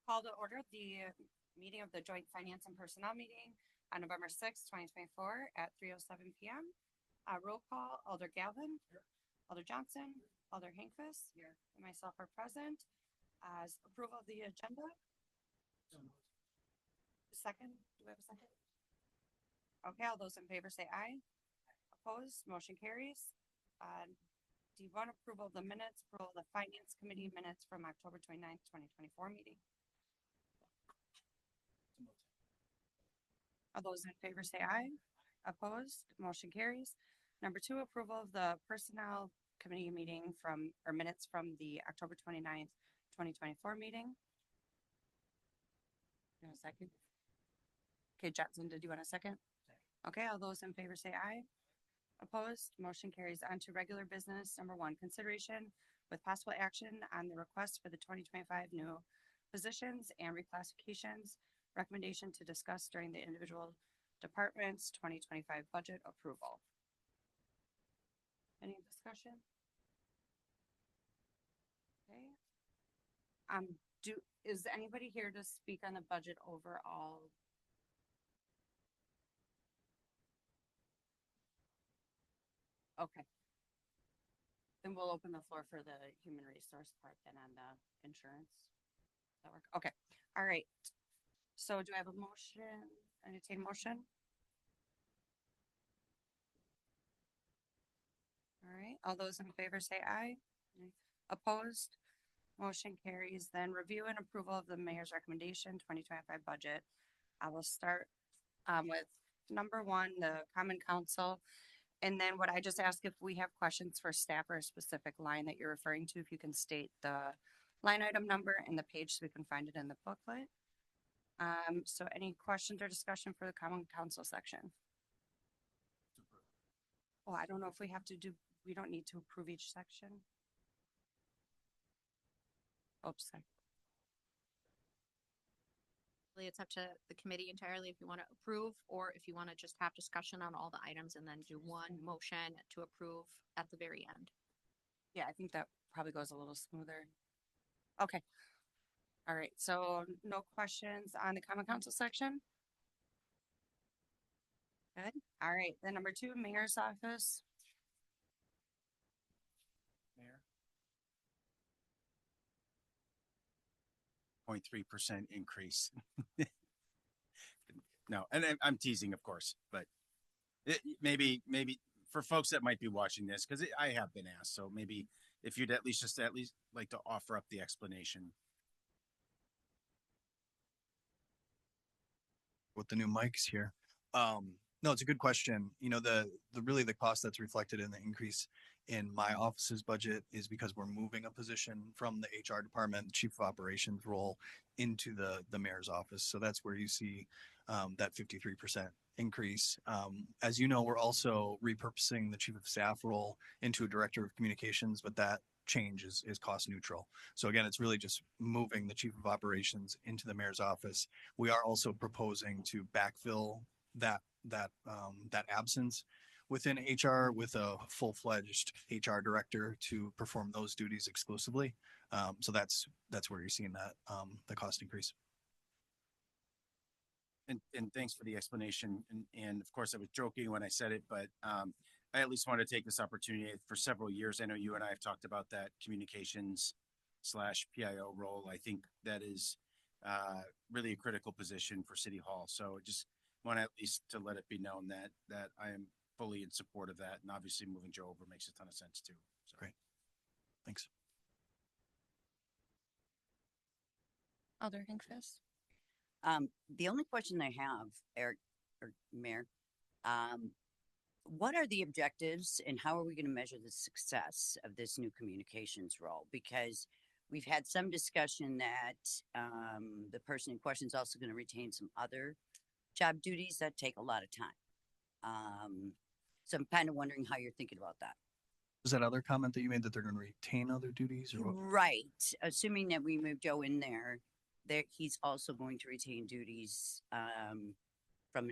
Call to order the meeting of the Joint Finance and Personnel meeting on November 6th, 2024 at 3:07 p.m. Roll call, Alder Galvin. Here. Alder Johnson. Alder Hankfus. Here. And myself are present. As approval of the agenda. Second. Do we have a second? Okay, all those in favor say aye. Opposed, motion carries. D1, approval of the minutes, approval of the Finance Committee minutes from October 29th, 2024 meeting. All those in favor say aye. Opposed, motion carries. Number 2, approval of the Personnel Committee meeting or minutes from the October 29th, 2024 meeting. You want a second? Okay, Johnson, did you want a second? Okay, all those in favor say aye. Opposed, motion carries. On to regular business. Number 1, consideration with possible action on the request for the 2025 new positions and reclassifications. Recommendation to discuss during the individual departments 2025 budget approval. Any discussion? Okay. Is anybody here to speak on the budget overall? Okay. Then we'll open the floor for the human resource part then on the insurance. Does that work? Okay. All right. So do I have a motion? Entertain motion? All right. All those in favor say aye. Opposed? Motion carries. Then review and approval of the mayor's recommendation 2025 budget. I will start with number 1, the common council. And then what I just ask, if we have questions for staff or a specific line that you're referring to, if you can state the line item number and the page so we can find it in the booklet. So any questions or discussion for the common council section? Oh, I don't know if we have to we don't need to approve each section. Oops, sorry. It's up to the committee entirely if you want to approve or if you want to just have discussion on all the items and then do one motion to approve at the very end. Yeah, I think that probably goes a little smoother. Okay. All right. So no questions on the common council section? Good. All right. Then number 2, mayor's office. Mayor. 0.3% increase. No, and I'm teasing, of course, but maybe for folks that might be watching this, because I have been asked, so maybe if you'd at least like to offer up the explanation. With the new mics here. No, it's a good question. You know, the cost that's reflected in the increase in my office's budget is because we're moving a position from the HR department, chief of operations role into the mayor's office. So that's where you see that 53% increase. As you know, we're also repurposing the chief of staff role into a director of communications, but that change is cost neutral. So again, it's really just moving the chief of operations into the mayor's office. We are also proposing to backfill that absence within HR with a full-fledged HR director to perform those duties exclusively. So that's where you're seeing that the cost increase. And thanks for the explanation. And of course, I was joking when I said it, but I at least want to take this opportunity. For several years, I know you and I have talked about that communications/PIO role. I think that is really a critical position for City Hall. So just want to at least to let it be known that I am fully in support of that. And obviously moving Joe over makes a ton of sense too. So. Great. Thanks. Alder Hankfus. The only question I have, Eric or Mayor, what are the objectives and how are we going to measure the success of this new communications role? Because we've had some discussion that the person in question is also going to retain some other job duties that take a lot of time. So I'm kind of wondering how you're thinking about that. Was that other comment that you made that they're going to retain other duties or what? Right. Assuming that we move Joe in there, he's also going to retain duties from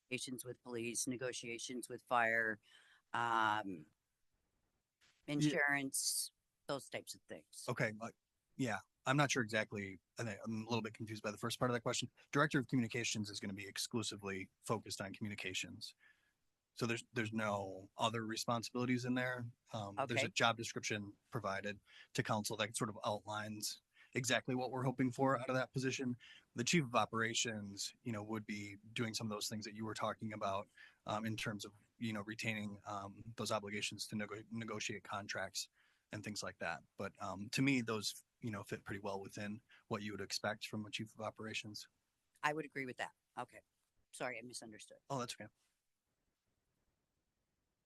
negotiations with police, negotiations with fire, insurance, those types of things. Okay. Yeah, I'm not sure exactly. I think I'm a little bit confused by the first part of that question. Director of Communications is going to be exclusively focused on communications. So there's no other responsibilities in there. There's a Okay. job description provided to council that sort of outlines exactly what we're hoping for out of that position. The chief of operations, would be doing some of those things that you were talking about in terms of retaining those obligations to negotiate contracts and things like that. But to me, those fit pretty well within what you would expect from a chief of operations. I would agree with that. Okay. Sorry, I misunderstood. Oh, that's okay.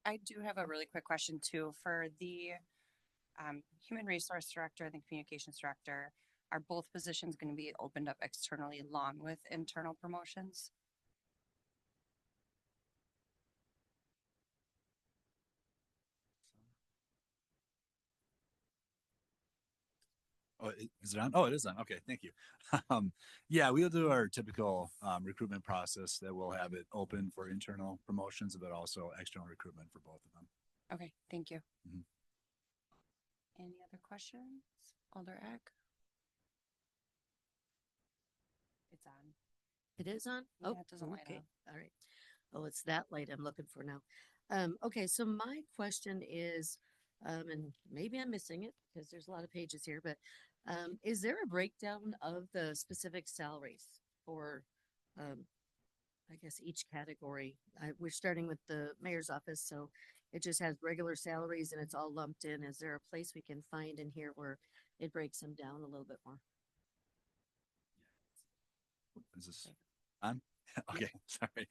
I do have a really quick question too for the human resource director and the communications director. Are both positions going to be opened up externally along with internal promotions? Oh, is it on? Oh, it is on. Okay, thank you. Yeah, we'll do our typical recruitment process that we'll have it open for internal promotions, but also external recruitment for both of them. Okay, thank you. Mhm. Any other questions? Alder Eck? It's on. It is on? Yeah, Oh, it doesn't light okay. up. All right. Oh, it's that light I'm looking for now. Okay, so my question is, and maybe I'm missing it because there's a lot of pages here, but is there a breakdown of the specific salaries for, I guess, each category? We're starting with the mayor's office, so it just has regular salaries and it's all lumped in. Is there a place we can find in here where it breaks them down a little bit more? Is this on? Okay, sorry.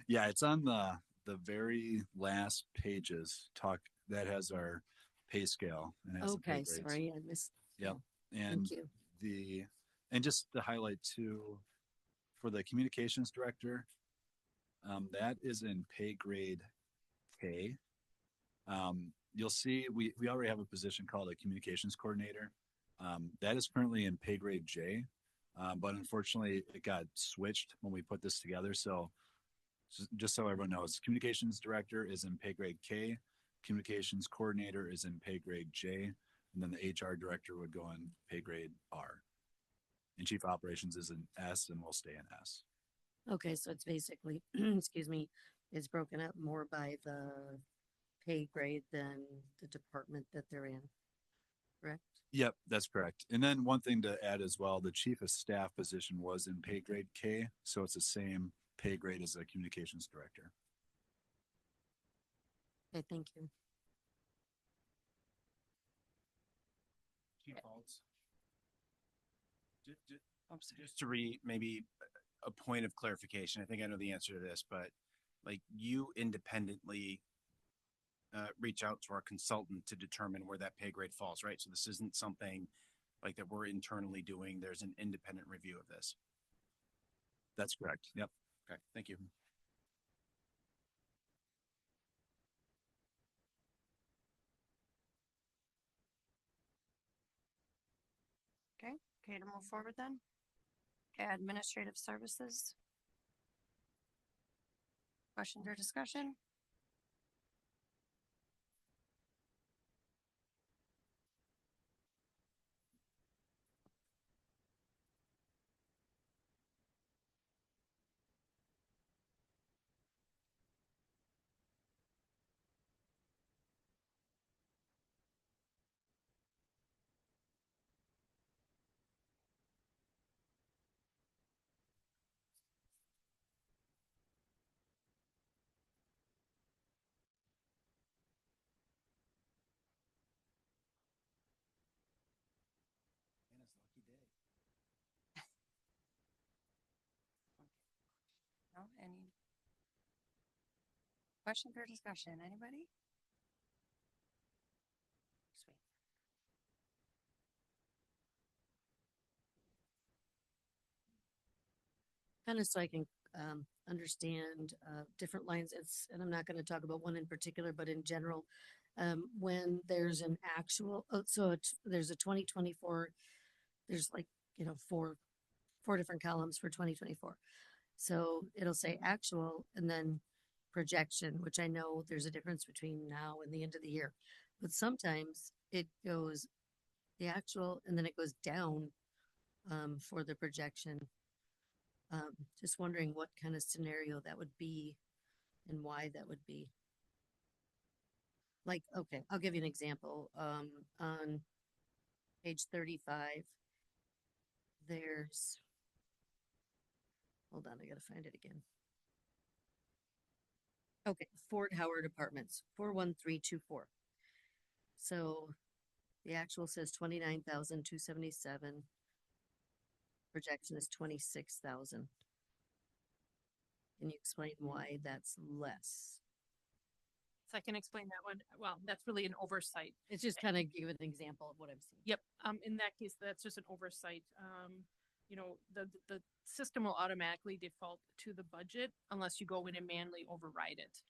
Yeah, it's on the very last pages talk that has our pay scale and has the pay Okay, grades. sorry, I missed. Yep. Thank And you. and just to highlight too, for the communications director, that is in pay grade K. You'll see we already have a position called a communications coordinator. That is currently in pay grade J, but unfortunately it got switched when we put this together. So just so everyone knows, communications director is in pay grade K, communications coordinator is in pay grade J, and then the HR director would go in pay grade R. And chief operations is in S and will stay in S. Okay, so it's basically, excuse me, it's broken up more by the pay grade than the department that they're in, correct? Yep, that's correct. And then one thing to add as well, the chief of staff position was in pay grade K, so it's the same pay grade as a communications director. Okay, thank you. Chief Haltz. I'm sorry. Just to maybe a point of clarification. I think I know the answer to this, but like you independently reach out to our consultant to determine where that pay grade falls, right? So this isn't something like that we're internally doing. There's an independent review of this. That's correct. Yep. Okay, thank you. Okay, to move forward then. Administrative services. Questions or discussion? No, any questions or discussion? Anybody? Sweet. Kind of so I can understand different lines. And I'm not going to talk about one in particular, but in general, when there's an actual, there's a 2024, there's like, four different columns for 2024. So it'll say actual and then projection, which I know there's a difference between now and the end of the year. But sometimes it goes the actual, and then it goes down, for the projection. Just wondering what kind of scenario that would be and why that would be. Like, okay, I'll give you an example. On page 35, there's, hold on, I gotta find it again. Okay, Fort Howard Apartments, 41324. So the actual says 29,277. Projection is 26,000. Can you explain why that's less? So I can explain that one. Well, that's really an oversight. It's just kind of give an example of what I'm seeing. Yep. In that case, that's just an oversight. The system will automatically default to the budget unless you go in and manually override it.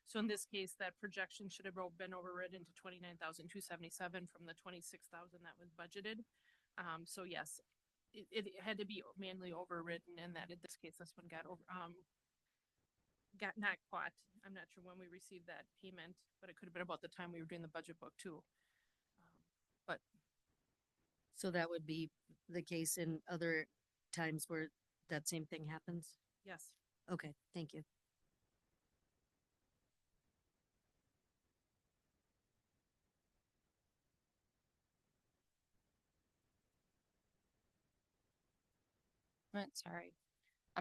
So in this case, that projection should have been overridden to 29,277 from the 26,000 that was budgeted. So yes, it had to be manually overridden, and that in this case, this one got got not caught. I'm not sure when we received that payment, but it could have been about the time we were doing the budget book too. But So that would be the case in other times where that same thing happens? yes, Okay, thank you. Sorry.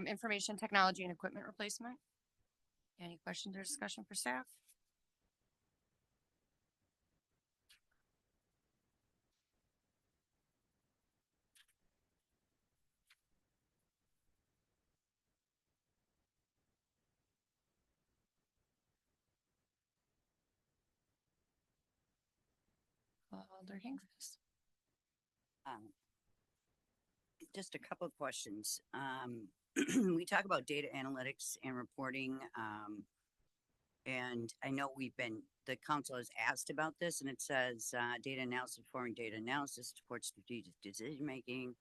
Information technology and equipment replacement. Any questions or discussion for staff? Alder Hinkes. Just a couple of questions. We talk about data analytics and reporting. And I know the council has asked about this, and it says data analysis, performing data analysis, supports strategic decision making,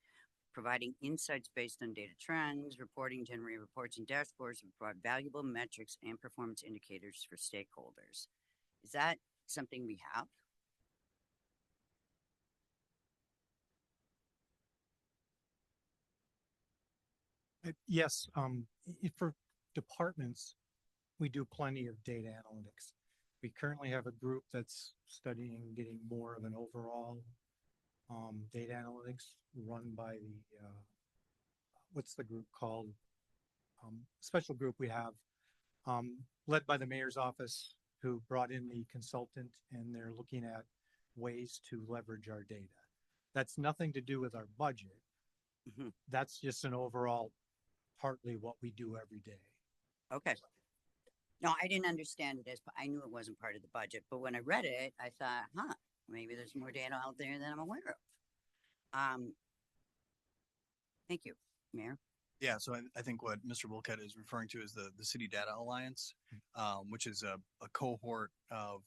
providing insights based on data trends, reporting, generate reports and dashboards, and provide valuable metrics and performance indicators for stakeholders. Is that something we have? Yes, for departments, we do plenty of data analytics. We currently have a group that's studying getting more of an overall data analytics run by the what's the group called? Special group we have led by the mayor's office, who brought in the consultant, and they're looking at ways to leverage our data. That's nothing to do with our budget. Mm-hmm. That's just an overall partly what we do every day. Okay. No, I didn't understand it as, but I knew it wasn't part of the budget. But when I read it, I thought, maybe there's more data out there than I'm aware of. Thank you, Mayor. Yeah, so I think what Mr. Wolkett is referring to is the City Data Alliance, which is a cohort of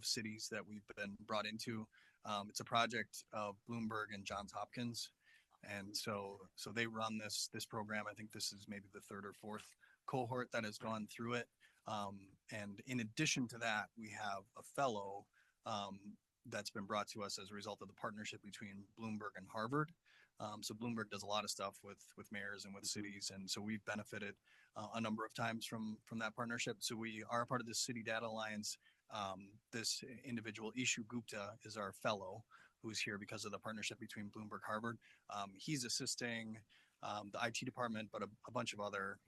cities that we've been brought into. It's a project of Bloomberg and Johns Hopkins. And so they run this program. I think this is maybe the third or fourth cohort that has gone through it. And in addition to that, we have a fellow that's been brought to us as a result of the partnership between Bloomberg and Harvard. So Bloomberg does a lot of stuff with mayors and with cities, and so we've benefited a number of times from that partnership. So we are a part of the City Data Alliance. This individual, Ishu Gupta, is our fellow who's here because of the partnership between Bloomberg Harvard. He's assisting the IT department, but a bunch of other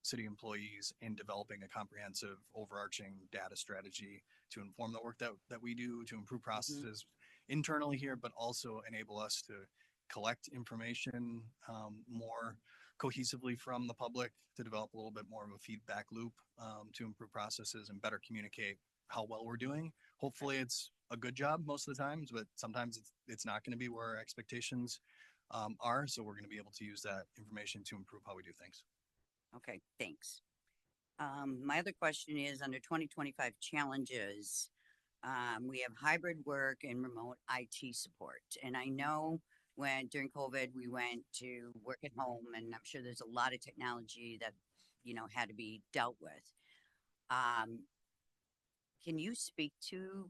city employees in developing a comprehensive overarching data strategy to inform the work that we do, to improve processes internally here, but also enable us to collect information more cohesively from the public, to develop a little bit more of a feedback loop to improve processes and better communicate how well we're doing. Hopefully it's a good job most of the times, but sometimes it's not going to be where our expectations are. So we're going to be able to use that information to improve how we do things. Okay, thanks. My other question is under 2025 challenges, we have hybrid work and remote IT support. And I know during COVID, we went to work at home, and I'm sure there's a lot of technology that, had to be dealt with. can you speak to,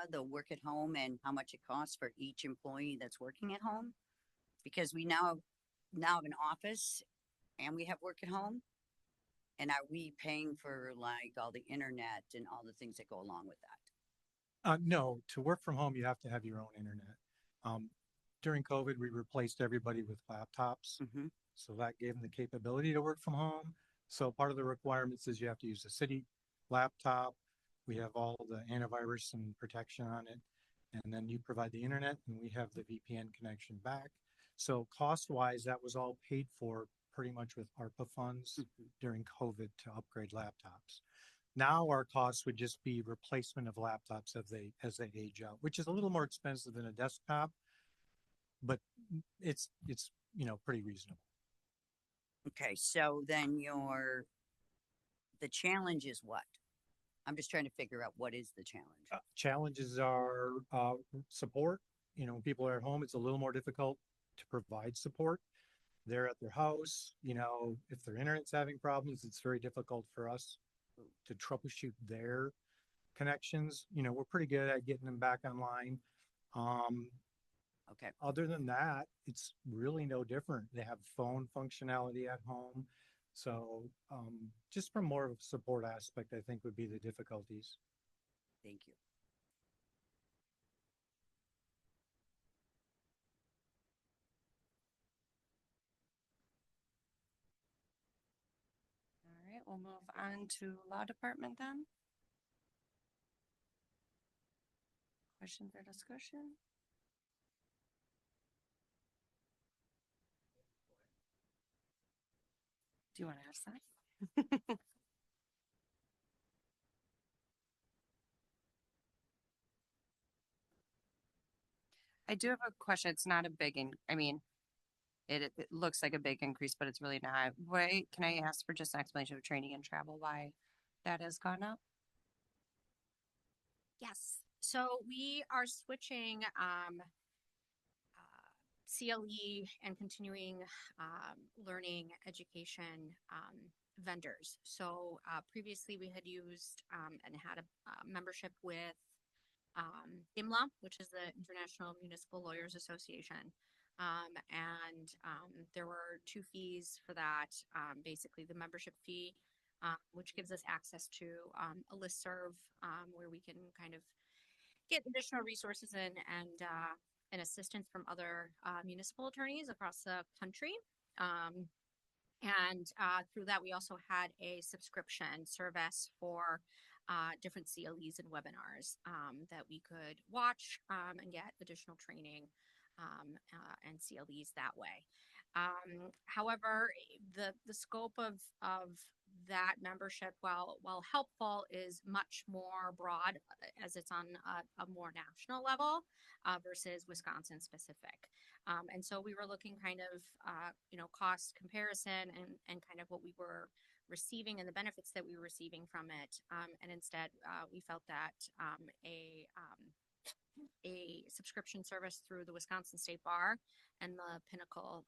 the work at home and how much it costs for each employee that's working at home? Because we now have an office and we have work at home. And are we paying for like all the internet and all the things that go along with that? No, to work from home, you have to have your own internet. During COVID, we replaced everybody with laptops. Mm-hmm. So that gave them the capability to work from home. So part of the requirements is you have to use a city laptop. We have all the antivirus and protection on it. And then you provide the internet and we have the VPN connection back. So cost wise, that was all paid for pretty much with ARPA funds during COVID to upgrade laptops. Now our costs would just be replacement of laptops as they age out, which is a little more expensive than a desktop, but it's pretty reasonable. Okay, so then the challenge is what? I'm just trying to figure out what is the challenge. Challenges are support. When people are at home, it's a little more difficult to provide support. They're at their house. If their internet's having problems, it's very difficult for us to troubleshoot their connections. We're pretty good at getting them back online. Okay, Other than that, it's really no different. They have phone functionality at home. So just from more of a support aspect, I think would be the difficulties. thank you. All right, we'll move on to law department then. Questions or discussion? Do you want to ask that? I do have a question. It's not a big, it looks like a big increase, but it's really not. Why, can I ask for just an explanation of training and travel, why that has gone up? Yes, so we are switching CLE and continuing learning education vendors. So previously we had used and had a membership with IMLA, which is the International Municipal Lawyers Association. There were two fees for that. Basically the membership fee, which gives us access to a listserv where we can kind of get additional resources and assistance from other municipal attorneys across the country. Through that, we also had a subscription service for different CLEs and webinars that we could watch and get additional training and CLEs that way. However, the scope of that membership, while helpful, is much more broad as it's on a more national level versus Wisconsin specific. And so we were looking kind of, cost comparison and kind of what we were receiving and the benefits that we were receiving from it. And instead, we felt that a subscription service through the Wisconsin State Bar and the Pinnacle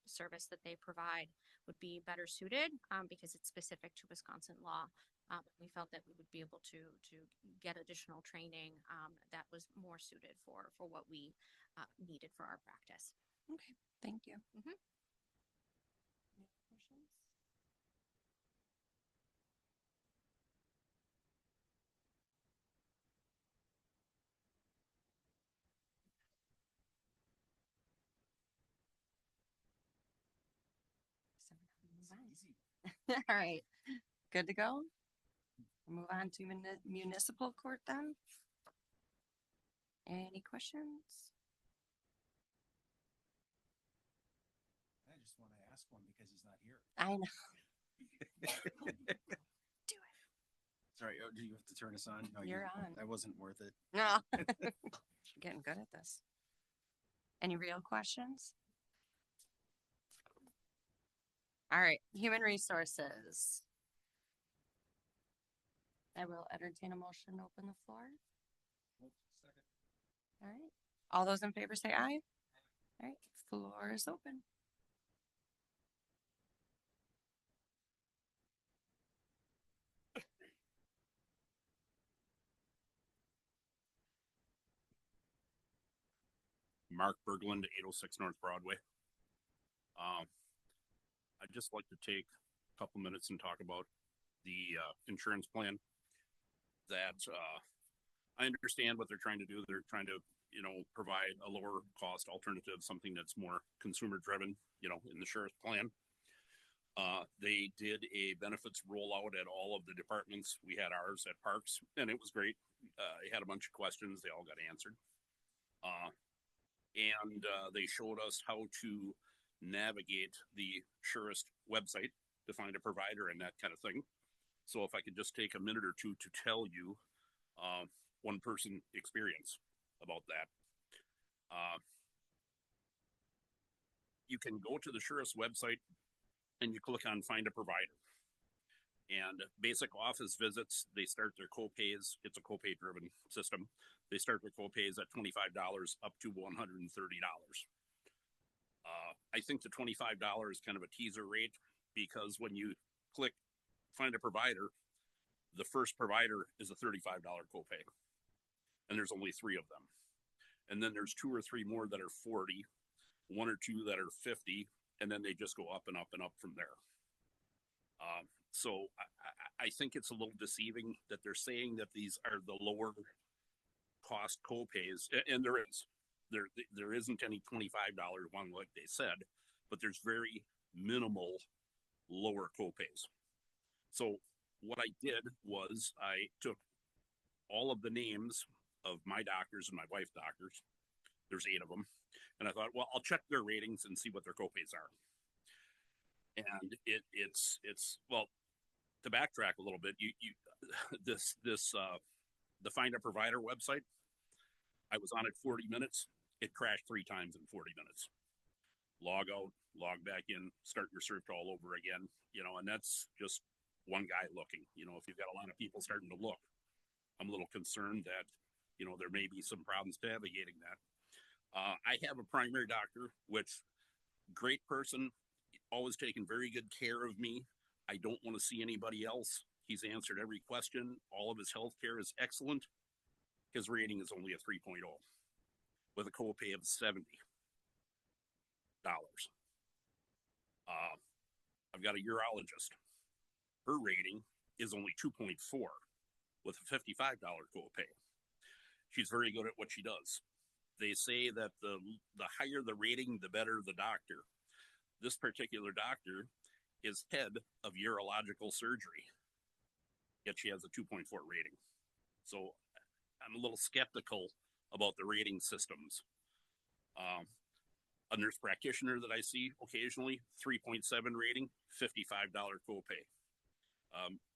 service that they provide would be better suited because it's specific to Wisconsin law. We felt that we would be able to get additional training that was more suited for what we needed for our practice. Okay, thank you. Mhm. Any questions? So we're gonna move on. All right, good to go? Move on to municipal court then. Any questions? I just want to ask one because he's not here. I know. Do it. Sorry, do you have to turn us on? No, You're on. That wasn't worth it. No. You're getting good at this. Any real questions? All right, human resources. I will entertain a motion to open the floor. All right, all those in favor say aye. All right, floor is open. Mark Berglund, 806 North Broadway. I'd just like to take a couple minutes and talk about the insurance plan that I understand what they're trying to do. They're trying to, provide a lower cost alternative, something that's more consumer driven, in the sheriff's plan. They did a benefits rollout at all of the departments. We had ours at Parks, and it was great. They had a bunch of questions. They all got answered. And they showed us how to navigate the Surest website to find a provider and that kind of thing. So if I could just take a minute or two to tell you one person experience about that. You can go to the Surest website and you click on find a provider. And basic office visits, they start their copays. It's a copay driven system. They start their copays at $25 up to $130. I think the $25 is kind of a teaser rate because when you click find a provider, the first provider is a $35 copay. And there's only 3 of them. And then there's 2 or 3 more that are 40, 1 or 2 that are 50, and then they just go up and up and up from there. So I think it's a little deceiving that they're saying that these are the lower cost copays, and there isn't any $25 one like they said, but there's very minimal lower copays. So what I did was I took all of the names of my doctors and my wife's doctors. There's 8 of them. And I thought, well, I'll check their ratings and see what their copays are. And it's well, to backtrack a little bit, the Find a Provider website, I was on it 40 minutes. It crashed 3 times in 40 minutes. Log out, log back in, start your search all over again, and that's just one guy looking. If you've got a lot of people starting to look, I'm a little concerned that, there may be some problems navigating that. I have a primary doctor, which great person, always taken very good care of me. I don't want to see anybody else. He's answered every question. All of his health care is excellent. His rating is only a 3.0 with a copay of $70. I've got a urologist. Her rating is only 2.4 with a $55 copay. She's very good at what she does. They say that the higher the rating, the better the doctor. This particular doctor is head of urological surgery, yet she has a 2.4 rating. So I'm a little skeptical about the rating systems. A nurse practitioner that I see occasionally, 3.7 rating, $55 copay.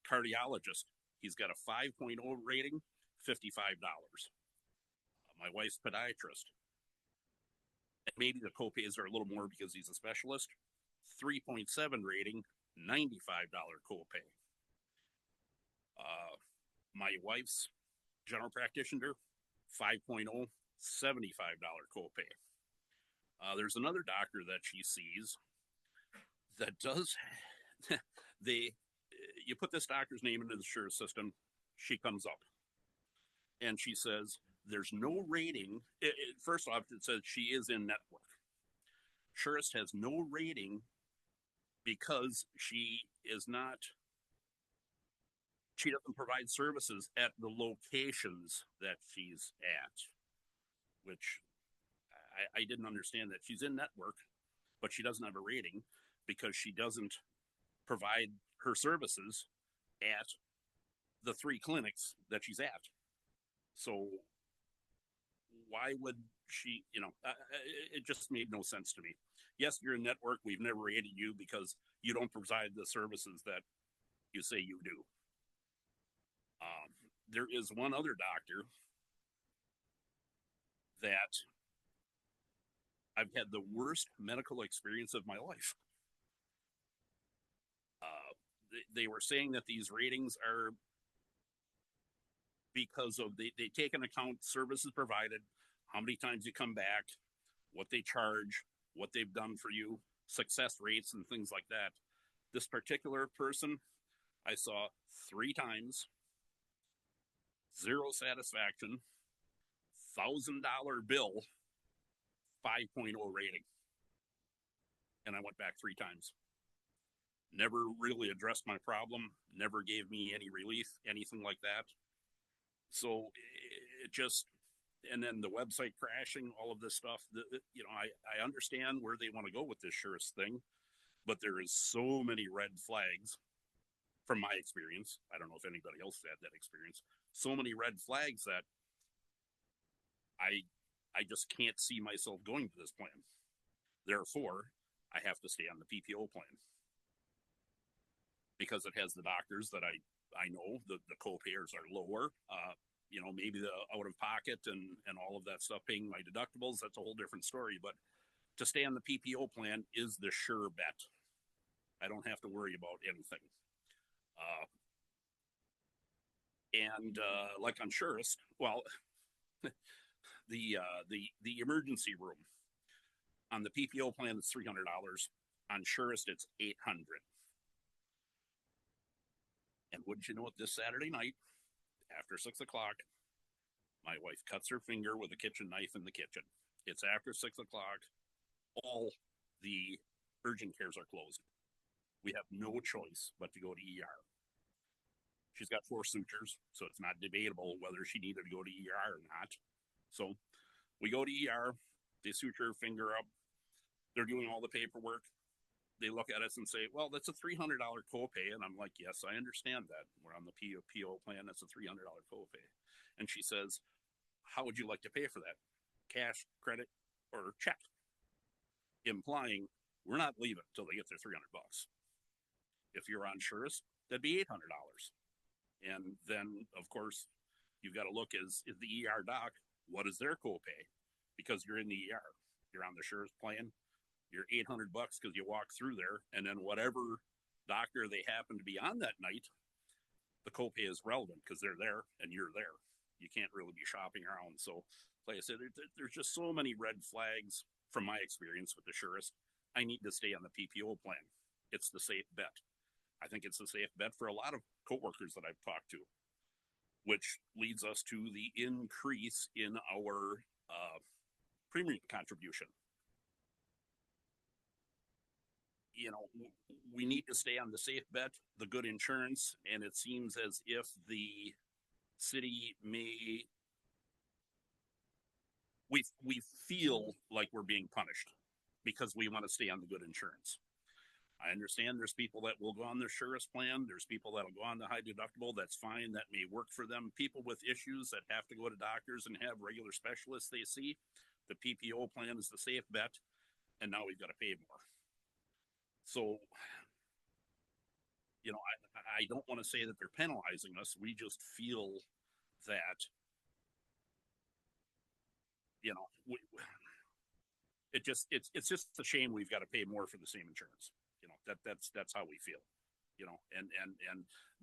Cardiologist, he's got a 5.0 rating, $55. My wife's podiatrist, and maybe the copays are a little more because he's a specialist, 3.7 rating, $95 copay. My wife's general practitioner, 5.0, $75 copay. There's another doctor that she sees that does, you put this doctor's name into the Surest system, she comes up and she says, there's no rating. First off, it says she is in network. Surest has no rating because she doesn't provide services at the locations that she's at, which I didn't understand that she's in network, but she doesn't have a rating because she doesn't provide her services at the 3 clinics that she's at. So why would she, it just made no sense to me. Yes, you're in network. We've never rated you because you don't provide the services that you say you do. There is one other doctor that I've had the worst medical experience of my life. They were saying that these ratings are because of they take into account services provided, how many times you come back, what they charge, what they've done for you, success rates and things like that. This particular person I saw 3 times, 0 satisfaction, $1,000 bill, 5.0 rating. And I went back 3 times. Never really addressed my problem, never gave me any relief, anything like that. So it just, and then the website crashing, all of this stuff, you know, I understand where they want to go with this Surest thing, but there is so many red flags from my experience. I don't know if anybody else had that experience. So many red flags that I just can't see myself going to this plan. Therefore, I have to stay on the PPO plan because it has the doctors that I know the co-payers are lower. You know, maybe the out of pocket and all of that stuff, paying my deductibles, that's a whole different story. But to stay on the PPO plan is the sure bet. I don't have to worry about anything. Like on Surest, well, the emergency room on the PPO plan is $300. On Surest, it's $800. And wouldn't you know it, this Saturday night, after 6 o'clock, my wife cuts her finger with a kitchen knife in the kitchen. It's after 6 o'clock. All the urgent cares are closed. We have no choice but to go to ER. She's got 4 sutures, so it's not debatable whether she needed to go to ER or not. So we go to ER, they suture her finger up. They're doing all the paperwork. They look at us and say, well, that's a $300 copay. And I'm like, yes, I understand that. We're on the PO plan. That's a $300 copay. And she says, how would you like to pay for that? Cash, credit, or check? Implying we're not leaving until they get their $300. If you're on Surest, that'd be $800. And then, of course, you've got to look is the ER doc, what is their copay? Because you're in the ER. You're on the Surest plan. You're $800 because you walk through there, and then whatever doctor they happen to be on that night, the copay is relevant because they're there and you're there. You can't really be shopping around. So, like I said, there's just so many red flags from my experience with the Surest. I need to stay on the PPO plan. It's the safe bet. I think it's a safe bet for a lot of coworkers that I've talked to, which leads us to the increase in our premium contribution. You know, we need to stay on the safe bet, the good insurance, and it seems as if the city may, we feel like we're being punished because we want to stay on the good insurance. I understand there's people that will go on their Surest plan. There's people that will go on the high deductible. That's fine. That may work for them. People with issues that have to go to doctors and have regular specialists they see, the PPO plan is the safe bet, and now we've got to pay more. So, you know, I don't want to say that they're penalizing us. We just feel that, you know, it's just a shame we've got to pay more for the same insurance. You know, that's how we feel. You know, and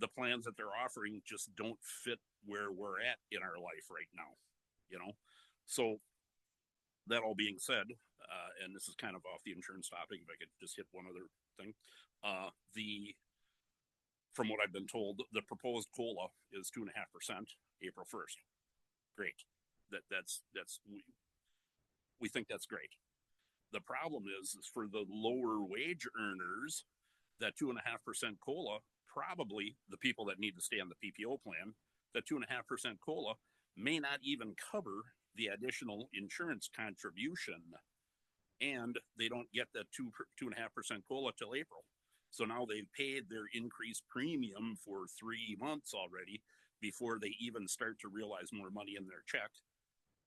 the plans that they're offering just don't fit where we're at in our life right now. You know, so that all being said, and this is kind of off the insurance topic, if I could just hit one other thing. From what I've been told, the proposed COLA is 2.5% April 1st. Great. We think that's great. The problem is for the lower wage earners, that 2.5% COLA, probably the people that need to stay on the PPO plan, that 2.5% COLA may not even cover the additional insurance contribution, and they don't get that 2.5% COLA till April. So now they've paid their increased premium for 3 months already before they even start to realize more money in their check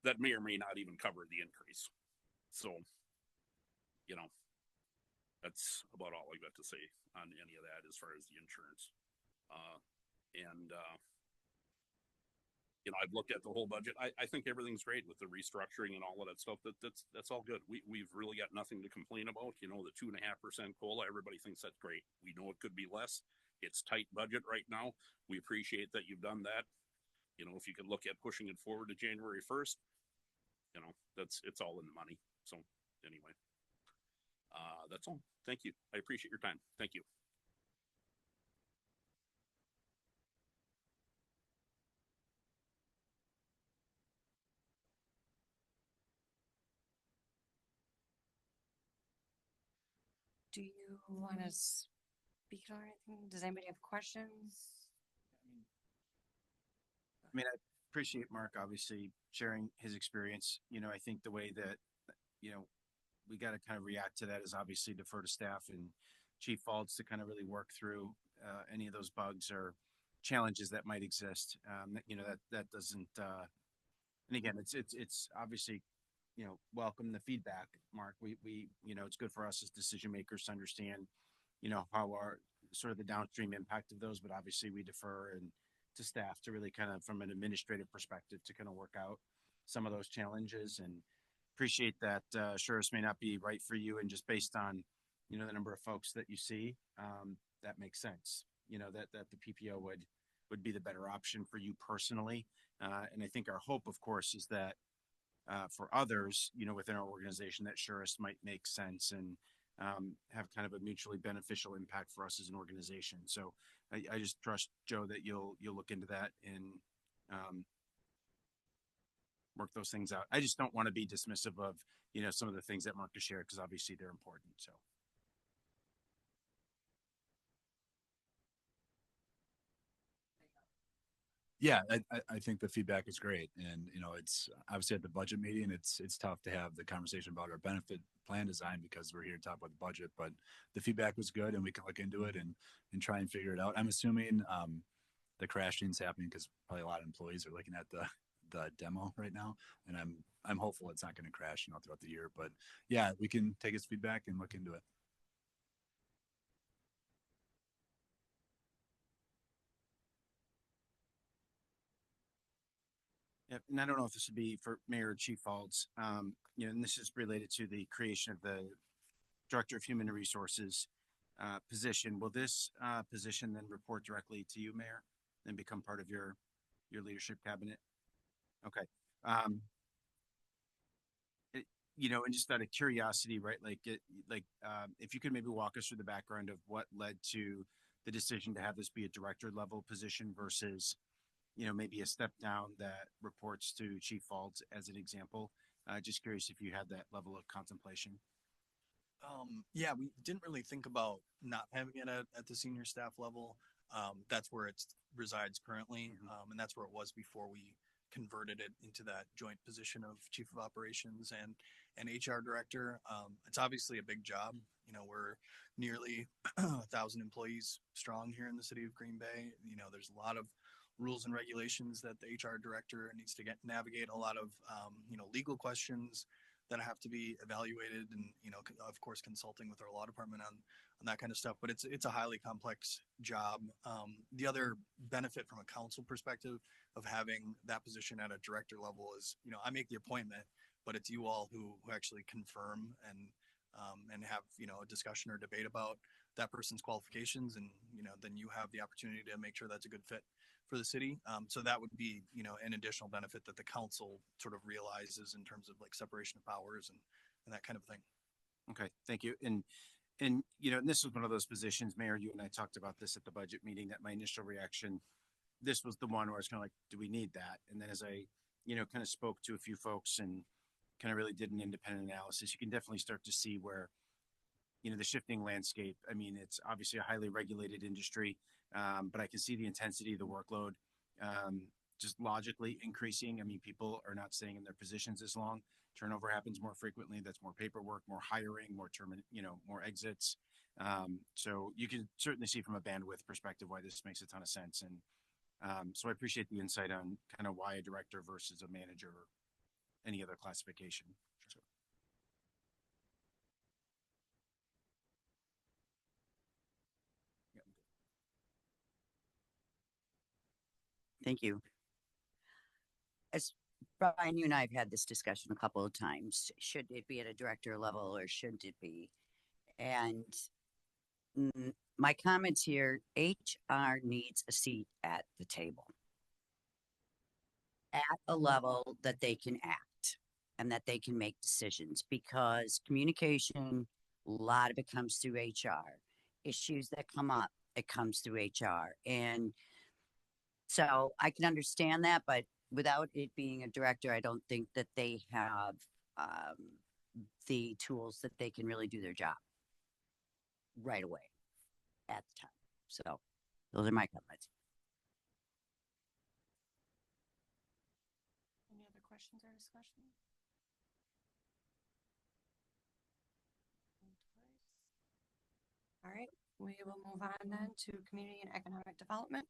that may or may not even cover the increase. So, you know, that's about all I got to say on any of that as far as the insurance. You know, I've looked at the whole budget. I think everything's great with the restructuring and all of that stuff. That's all good. We've really got nothing to complain about. You know, the 2.5% COLA, everybody thinks that's great. We know it could be less. It's tight budget right now. We appreciate that you've done that. You know, if you could look at pushing it forward to January 1st, you know, it's all in the money. So anyway, that's all. Thank you. I appreciate your time. Thank you. Do you want to speak on anything? Does anybody have questions? I mean, I appreciate Mark obviously sharing his experience. You know, I think the way that, you know, we got to kind of react to that is obviously defer to staff and Chief Faulds to kind of really work through any of those bugs or challenges that might exist. You know, that doesn't, and again, it's obviously, you know, welcome the feedback, Mark. You know, it's good for us as decision makers to understand, you know, how our sort of the downstream impact of those, but obviously we defer and to staff to really kind of from an administrative perspective to kind of work out some of those challenges and appreciate that. Shurist may not be right for you, and just based on, you know, the number of folks that you see, that makes sense. You know, that the PPO would be the better option for you personally. And I think our hope, of course, is that for others, you know, within our organization, that Shurist might make sense and have kind of a mutually beneficial impact for us as an organization. So I just trust, Joe, that you'll look into that and work those things out. I just don't want to be dismissive of, you know, some of the things that Mark has shared because obviously they're important. So. Yeah, I think the feedback is great. And, you know, it's obviously at the budget meeting, it's tough to have the conversation about our benefit plan design because we're here to talk about the budget, but the feedback was good and we can look into it and try and figure it out. I'm assuming the crashing's happening because probably a lot of employees are looking at the demo right now. And I'm hopeful it's not going to crash, you know, throughout the year, but yeah, we can take his feedback and look into it. Yep. And I don't know if this would be for Mayor or Chief Faulds, you know, and this is related to the creation of the Director of Human Resources position. Will this position then report directly to you, Mayor, and become part of your leadership cabinet? Okay. You know, and just out of curiosity, right? If you could maybe walk us through the background of what led to the decision to have this be a director level position versus, you know, maybe a step down that reports to Chief Faulds as an example. Just curious if you had that level of contemplation. Yeah, we didn't really think about not having it at the senior staff level. That's where it resides currently, and that's where it was before we converted it into that joint position of chief of operations and HR director. It's obviously a big job. You know, we're nearly 1,000 employees strong here in the city of Green Bay. You know, there's a lot of rules and regulations that the HR director needs to navigate, a lot of you know, legal questions that have to be evaluated, and, you know, of course consulting with our law department on that kind of stuff. But it's a highly complex job. The other benefit from a council perspective of having that position at a director level is, you know, I make the appointment, but it's you all who actually confirm and have, you know, a discussion or debate about that person's qualifications, and, you know, then you have the opportunity to make sure that's a good fit for the city. So that would be, you know, an additional benefit that the council sort of realizes in terms of like separation of powers and that kind of thing. Okay, thank you. And you know, and this was one of those positions, Mayor, you and I talked about this at the budget meeting, that my initial reaction, this was the one where I was kind of like, do we need that? And then as I, you know, kind of spoke to a few folks and kind of really did an independent analysis, you can definitely start to see where, you know, the shifting landscape. I mean, it's obviously a highly regulated industry, but I can see the intensity of the workload just logically increasing. I mean, people are not staying in their positions as long. Turnover happens more frequently. That's more paperwork, more hiring, more exits. So you can certainly see from a bandwidth perspective why this makes a ton of sense. And so I appreciate the insight on kind of why a director versus a manager or any other classification. So. Thank you. As Brian, you and I have had this discussion a couple of times. Should it be at a director level or shouldn't it be? And my comments here, HR needs a seat at the table at a level that they can act and that they can make decisions, because communication, a lot of it comes through HR. Issues that come up, it comes through HR. And so I can understand that, but without it being a director, I don't think that they have the tools that they can really do their job. right away at the time. So those are my comments. Any other questions or discussion? All right, we will move on then to community and economic development.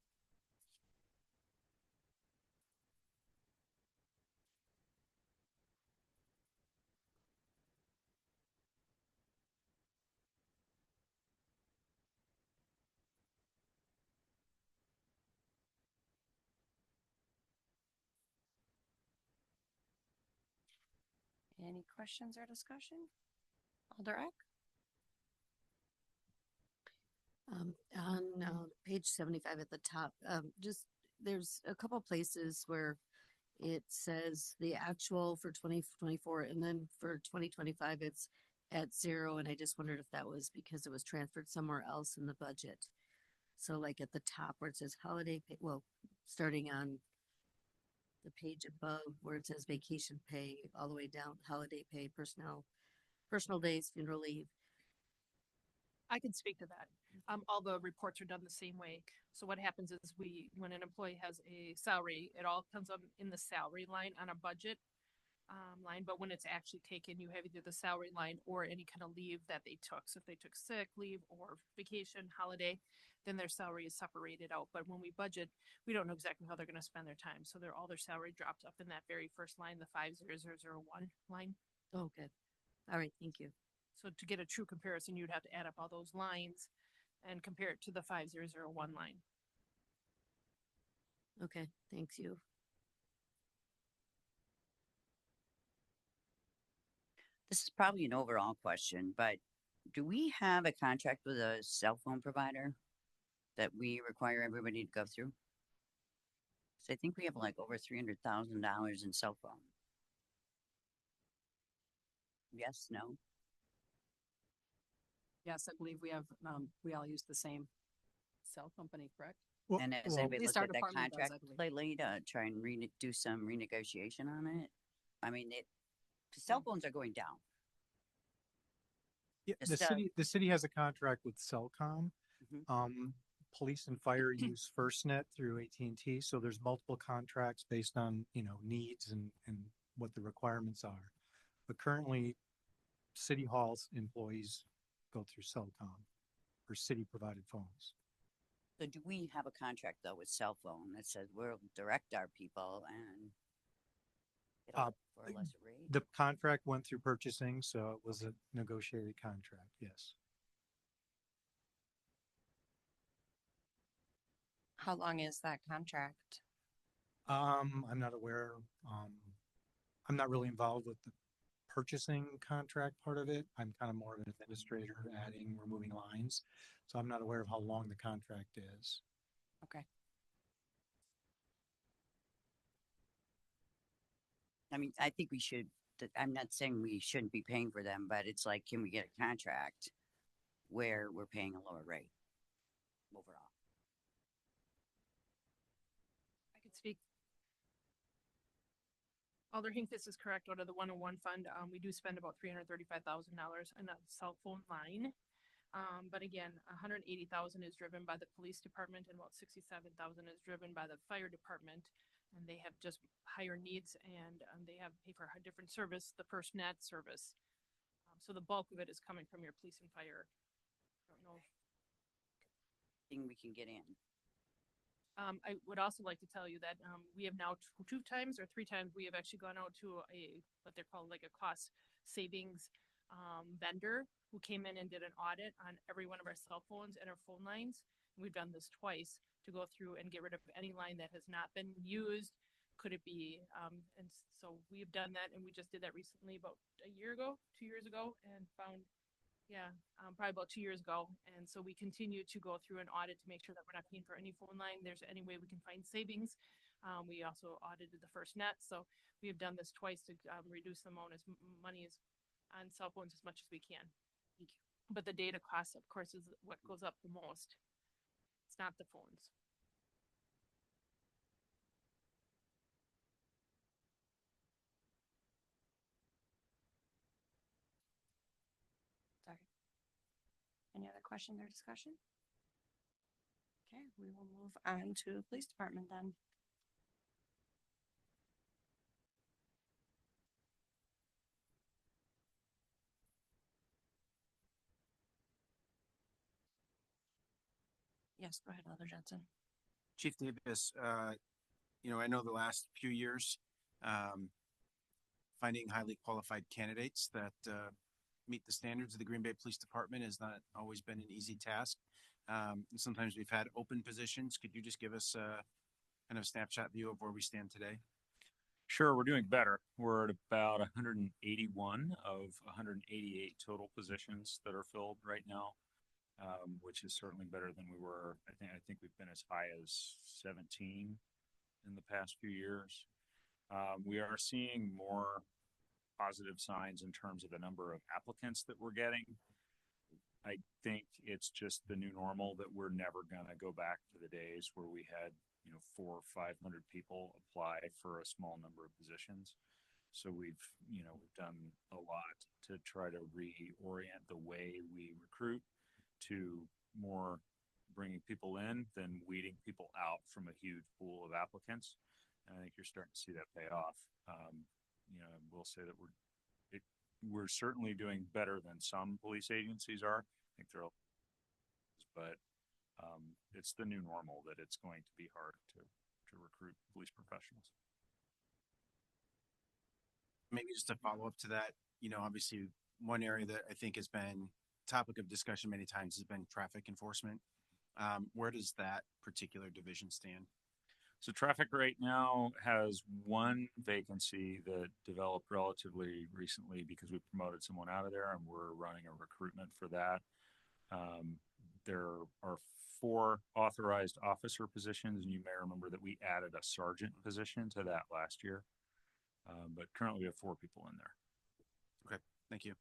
Any questions or discussion? Alder Eck? On page 75 at the top, just there's a couple places where it says the actual for 2024 and then for 2025 it's at 0. And I just wondered if that was because it was transferred somewhere else in the budget. So like at the top where it says holiday pay, well, starting on the page above where it says vacation pay, all the way down, holiday pay, personal days, funeral leave. I can speak to that. All the reports are done the same way. So what happens is when an employee has a salary, it all comes up in the salary line on a budget line. But when it's actually taken, you have either the salary line or any kind of leave that they took. So if they took sick leave or vacation, holiday, then their salary is separated out. But when we budget, we don't know exactly how they're going to spend their time. So all their salary dropped up in that very first line, the 50001 line. Okay. All right. Thank you. So to get a true comparison, you'd have to add up all those lines and compare it to the 5001 line. Okay. Thanks you. This is probably an overall question, but do we have a contract with a cell phone provider that we require everybody to go through? So I think we have like over $300,000 in cell phone. Yes, no? Yes, I believe we have, we all use the same cell company, correct? Well, And has well, anybody At least looked our at that department does, I contract believe. lately to try and do some renegotiation on it? I mean, cell phones are going down. yeah, Just, uh, the city has a contract with Cellcom. Mhm. Police and fire use FirstNet through AT&T. So there's multiple contracts based on, needs and what the requirements are. But currently, City Hall's employees go through Cellcom or city provided phones. So do we have a contract though with cell phone that says we'll direct our people and get Uh, for a lesser rate? The contract went through purchasing, so it was a negotiated contract. Yes. How long is that contract? I'm not aware. I'm not really involved with the purchasing contract part of it. I'm kind of more of an administrator, adding, removing lines. So I'm not aware of how long the contract is. Okay. I mean, I think we should, I'm not saying we shouldn't be paying for them, but it's like, can we get a contract where we're paying a lower rate overall? I could speak. Alder Hinkvis is correct. Out of the 101 fund, we do spend about $335,000 on a cell phone line. But again, 180,000 is driven by the police department and about 67,000 is driven by the fire department. And they have just higher needs and they have pay for a different service, the FirstNet service. So the bulk of it is coming from your police and fire. I don't know. Thing we can get in. I would also like to tell you that we have now two times or three times we have actually gone out to what they're called like a cost savings vendor who came in and did an audit on every one of our cell phones and our phone lines. We've done this twice to go through and get rid of any line that has not been used. Could it be? And so we've done that, and we just did that recently, about a year ago, 2 years ago, and found, probably about 2 years ago. And so we continue to go through an audit to make sure that we're not paying for any phone line. There's any way we can find savings. We also audited the FirstNet, so we have done this twice to reduce the amount of money on cell phones as much as we can. Thank you. But the data cost, of course, is what goes up the most. It's not the phones. Sorry. Any other questions or discussion? Okay, we will move on to police department then. Yes, go ahead, Alder Johnson. Chief Davis, I know the last few years, finding highly qualified candidates that meet the standards of the Green Bay Police Department has not always been an easy task. Sometimes we've had open positions. Could you just give us a kind of snapshot view of where we stand today? Sure, we're doing better. We're at about 181 of 188 total positions that are filled right now, which is certainly better than we were. I think we've been as high as 17 in the past few years. We are seeing more positive signs in terms of the number of applicants that we're getting. I think it's just the new normal that we're never going to go back to the days where we had 400 or 500 people apply for a small number of positions. So we've done a lot to try to reorient the way we recruit to more bringing people in than weeding people out from a huge pool of applicants. And I think you're starting to see that pay off. We'll say that we're certainly doing better than some police agencies are. I think but it's the new normal that it's going to be hard to recruit police professionals. Maybe just a follow up to that, obviously one area that I think has been topic of discussion many times has been traffic enforcement. Where does that particular division stand? So traffic right now has one vacancy that developed relatively recently because we promoted someone out of there and we're running a recruitment for that. There are 4 authorized officer positions, and you may remember that we added a sergeant position to that last year. But currently we have 4 people in there. Okay, thank you.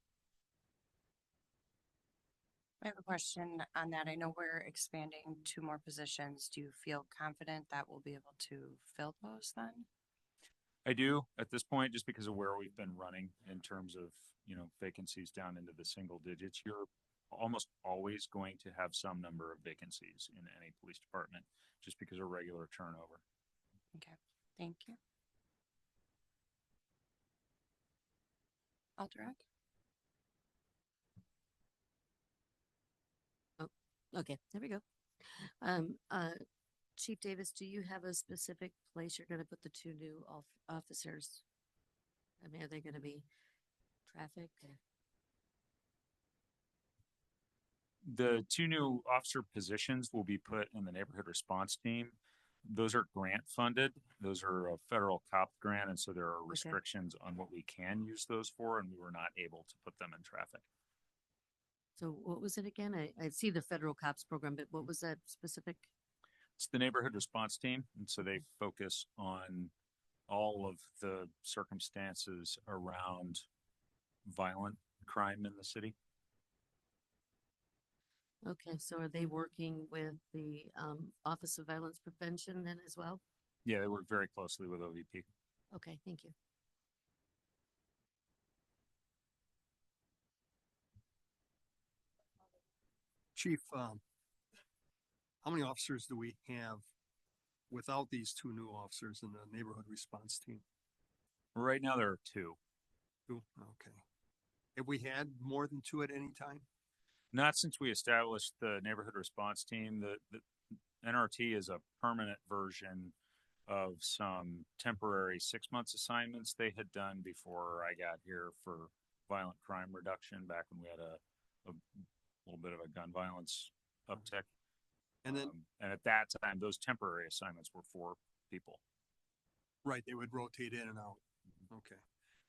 I have a question on that. I know we're expanding 2 more positions. Do you feel confident that we'll be able to fill those then? I do at this point, just because of where we've been running in terms of, vacancies down into the single digits. You're almost always going to have some number of vacancies in any police department just because of regular turnover. Okay, thank you. Alderac? Okay, there we go. Chief Davis, do you have a specific place you're going to put the 2 new officers? I mean, are they going to be traffic? The 2 new officer positions will be put in the neighborhood response team. Those are grant funded. Those are a federal COP grant. And so there are restrictions on what we can use those for, and we were not able to put them in traffic. So what was it again? I see the federal COPS program, but what was that specific? It's the neighborhood response team. And so they focus on all of the circumstances around violent crime in the city. Okay, so are they working with the Office of Violence Prevention then as well? Yeah, they work very closely with OVP. Okay, thank you. Chief, how many officers do we have without these 2 new officers in the neighborhood response team? Right now there are 2. 2, okay. Have we had more than 2 at any time? Not since we established the neighborhood response team. The NRT is a permanent version of some temporary 6-month assignments they had done before I got here for violent crime reduction back when we had a little bit of a gun violence uptick. And then, and at that time, those temporary assignments were 4 people. Right, they would rotate in and out. Okay.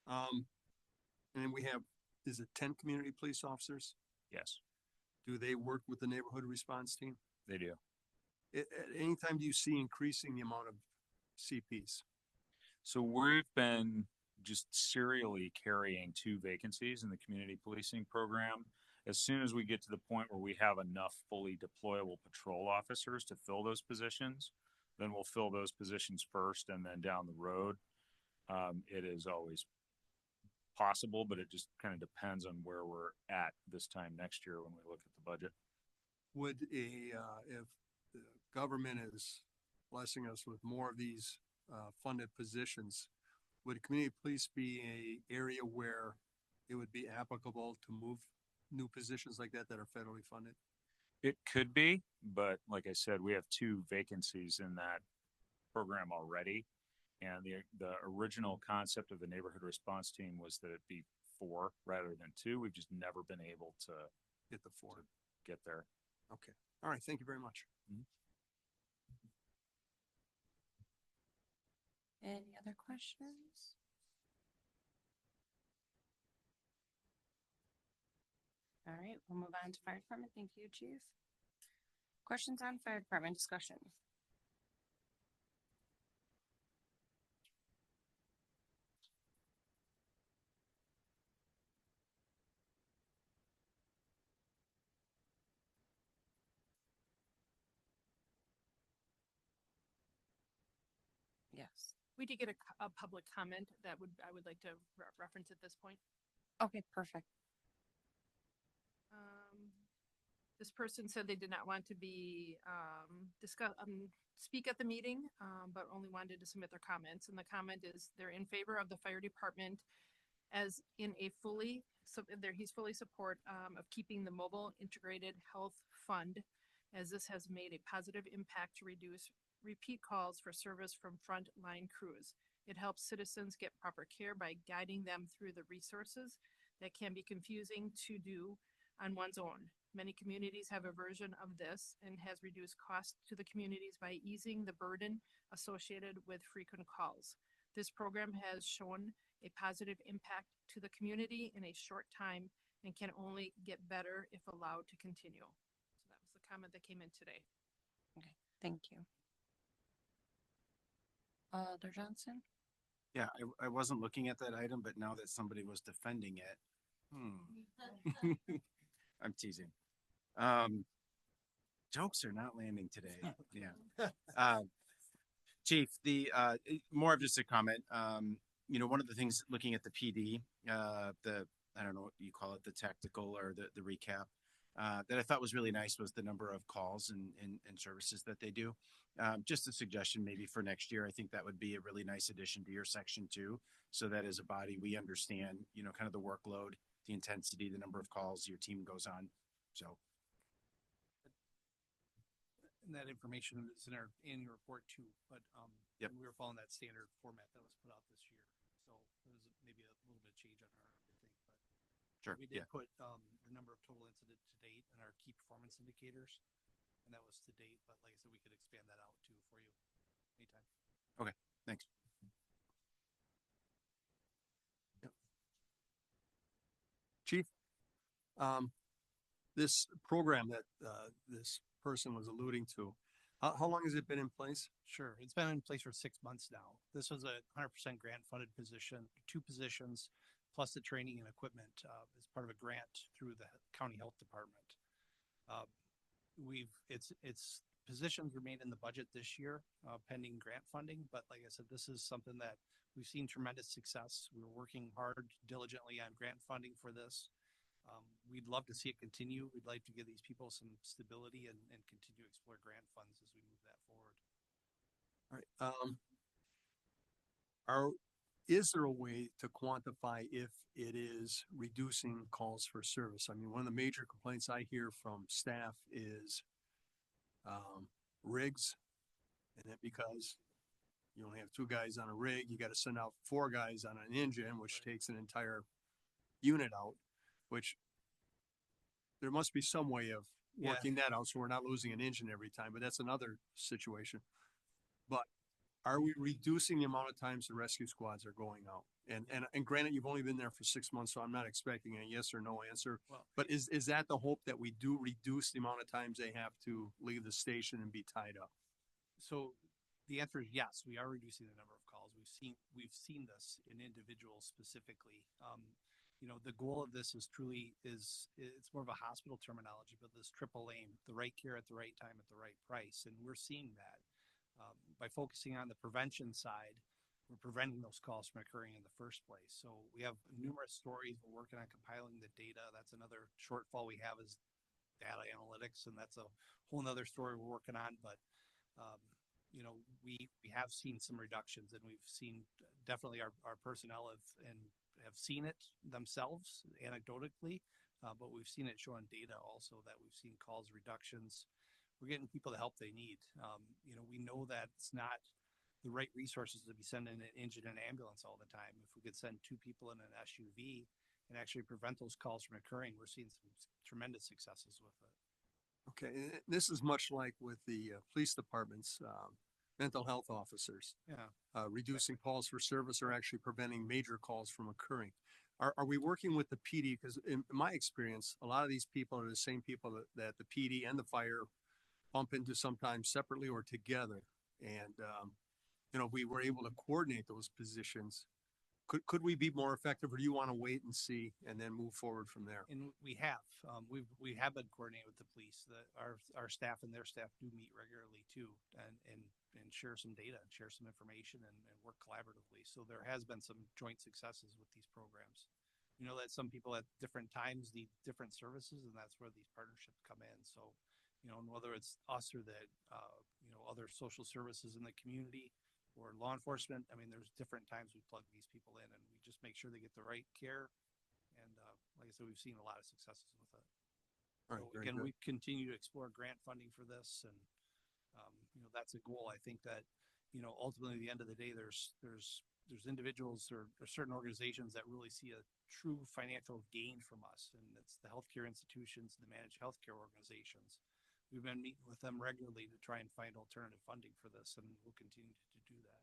And then we have, is it 10 community police officers? Yes. Do they work with the neighborhood response team? They do. At any time do you see increasing the amount of CPs? So we've been just serially carrying 2 vacancies in the community policing program. As soon as we get to the point where we have enough fully deployable patrol officers to fill those positions, then we'll fill those positions first, and then down the road, it is always possible, but it just kind of depends on where we're at this time next year when we look at the budget. Would if the government is blessing us with more of these, funded positions, would community police be a area where it would be applicable to move new positions like that are federally funded? It could be, but like I said, we have 2 vacancies in that program already. And the original concept of the neighborhood response team was that it be 4 rather than 2. We've just never been able to Get the 4. get there. Okay. All right. Thank you very much. Any other questions? All right, we'll move on to fire department. Thank you, chief. Questions on fire department discussion? Yes. We did get a public comment that I would like to reference at this point. Okay, perfect. This person said they did not want to be, speak at the meeting, but only wanted to submit their comments. And the comment is they're in favor of the fire department as in a fully, so he's fully support, of keeping the mobile integrated health fund, as this has made a positive impact to reduce repeat calls for service from frontline crews. It helps citizens get proper care by guiding them through the resources that can be confusing to do on one's own. Many communities have a version of this and has reduced costs to the communities by easing the burden associated with frequent calls. This program has shown a positive impact to the community in a short time and can only get better if allowed to continue. So that was the comment that came in today. Okay, thank you. Alder Johnson? Yeah, I wasn't looking at that item, but now that somebody was defending it, I'm teasing. Jokes are not landing today. Yeah. Chief, more of just a comment. One of the things looking at the PD, I don't know what you call it, the tactical or the recap, that I thought was really nice was the number of calls and services that they do. Just a suggestion maybe for next year. I think that would be a really nice addition to your section too, so that as a body, we understand, kind of the workload, the intensity, the number of calls your team goes on. So. And that information is in our annual report too, but Yep. we were following that standard format that was put out this year. So there was maybe a little bit of change on our end, I think, but Sure. we did Yeah. put the number of total incident to date and our key performance indicators, and that was to date. But like I said, we could expand that out too for you anytime. Okay. Thanks. Chief, this program that this person was alluding to, how long has it been in place? Sure. It's been in place for 6 months now. This was a 100% grant funded position, 2 positions, plus the training and equipment as part of a grant through the county health department. It's positions remain in the budget this year, pending grant funding. But like I said, this is something that we've seen tremendous success. We're working hard diligently on grant funding for this. We'd love to see it continue. We'd like to give these people some stability and continue to explore grant funds as we move that forward. All right. Is there a way to quantify if it is reducing calls for service? I mean, one of the major complaints I hear from staff is rigs, and that because you only have 2 guys on a rig, you got to send out 4 guys on an engine, which takes an entire unit out, which there must be some way of working that out so we're not losing an engine every time, but that's another situation. But are we reducing the amount of times the rescue squads are going out? And granted, you've only been there for 6 months, so I'm not expecting a yes or no answer. Well, but is that the hope, that we do reduce the amount of times they have to leave the station and be tied up? So the answer is yes. We are reducing the number of calls. We've seen this in individuals specifically. The goal of this is it's more of a hospital terminology, but this triple aim, the right care at the right time at the right price. And we're seeing that by focusing on the prevention side we're preventing those calls from occurring in the first place. So we have numerous stories. We're working on compiling the data. That's another shortfall we have is data analytics, and that's a whole nother story we're working on. But you know, we have seen some reductions, and we've seen definitely our personnel have seen it themselves anecdotally, but we've seen it show on data also that we've seen calls reductions. We're getting people the help they need. You know, we know that it's not the right resources to be sending an engine and ambulance all the time. If we could send 2 people in an SUV and actually prevent those calls from occurring, we're seeing some tremendous successes with it. Okay, and this is much like with the police departments, mental health officers. Yeah. Reducing calls for service or actually preventing major calls from occurring. Are we working with the PD? Because in my experience, a lot of these people are the same people that the PD and the fire bump into sometimes separately or together. And, you know, we were able to coordinate those positions. Could we be more effective, or do you want to wait and see and then move forward from there? And we have, we have been coordinating with the police. Our staff and their staff do meet regularly too, and share some data and share some information and work collaboratively. So there has been some joint successes with these programs. You know that some people at different times need different services, and that's where these partnerships come in. So, you know, and whether it's us or you know, other social services in the community or law enforcement, I mean, there's different times we plug these people in, and we just make sure they get the right care. And like I said, we've seen a lot of successes with it. All right, So very again, good. we continue to explore grant funding for this, and you know, that's a goal. I think that, you know, ultimately at the end of the day, there's individuals or certain organizations that really see a true financial gain from us, and it's the healthcare institutions, the managed healthcare organizations. We've been meeting with them regularly to try and find alternative funding for this, and we'll continue to do that.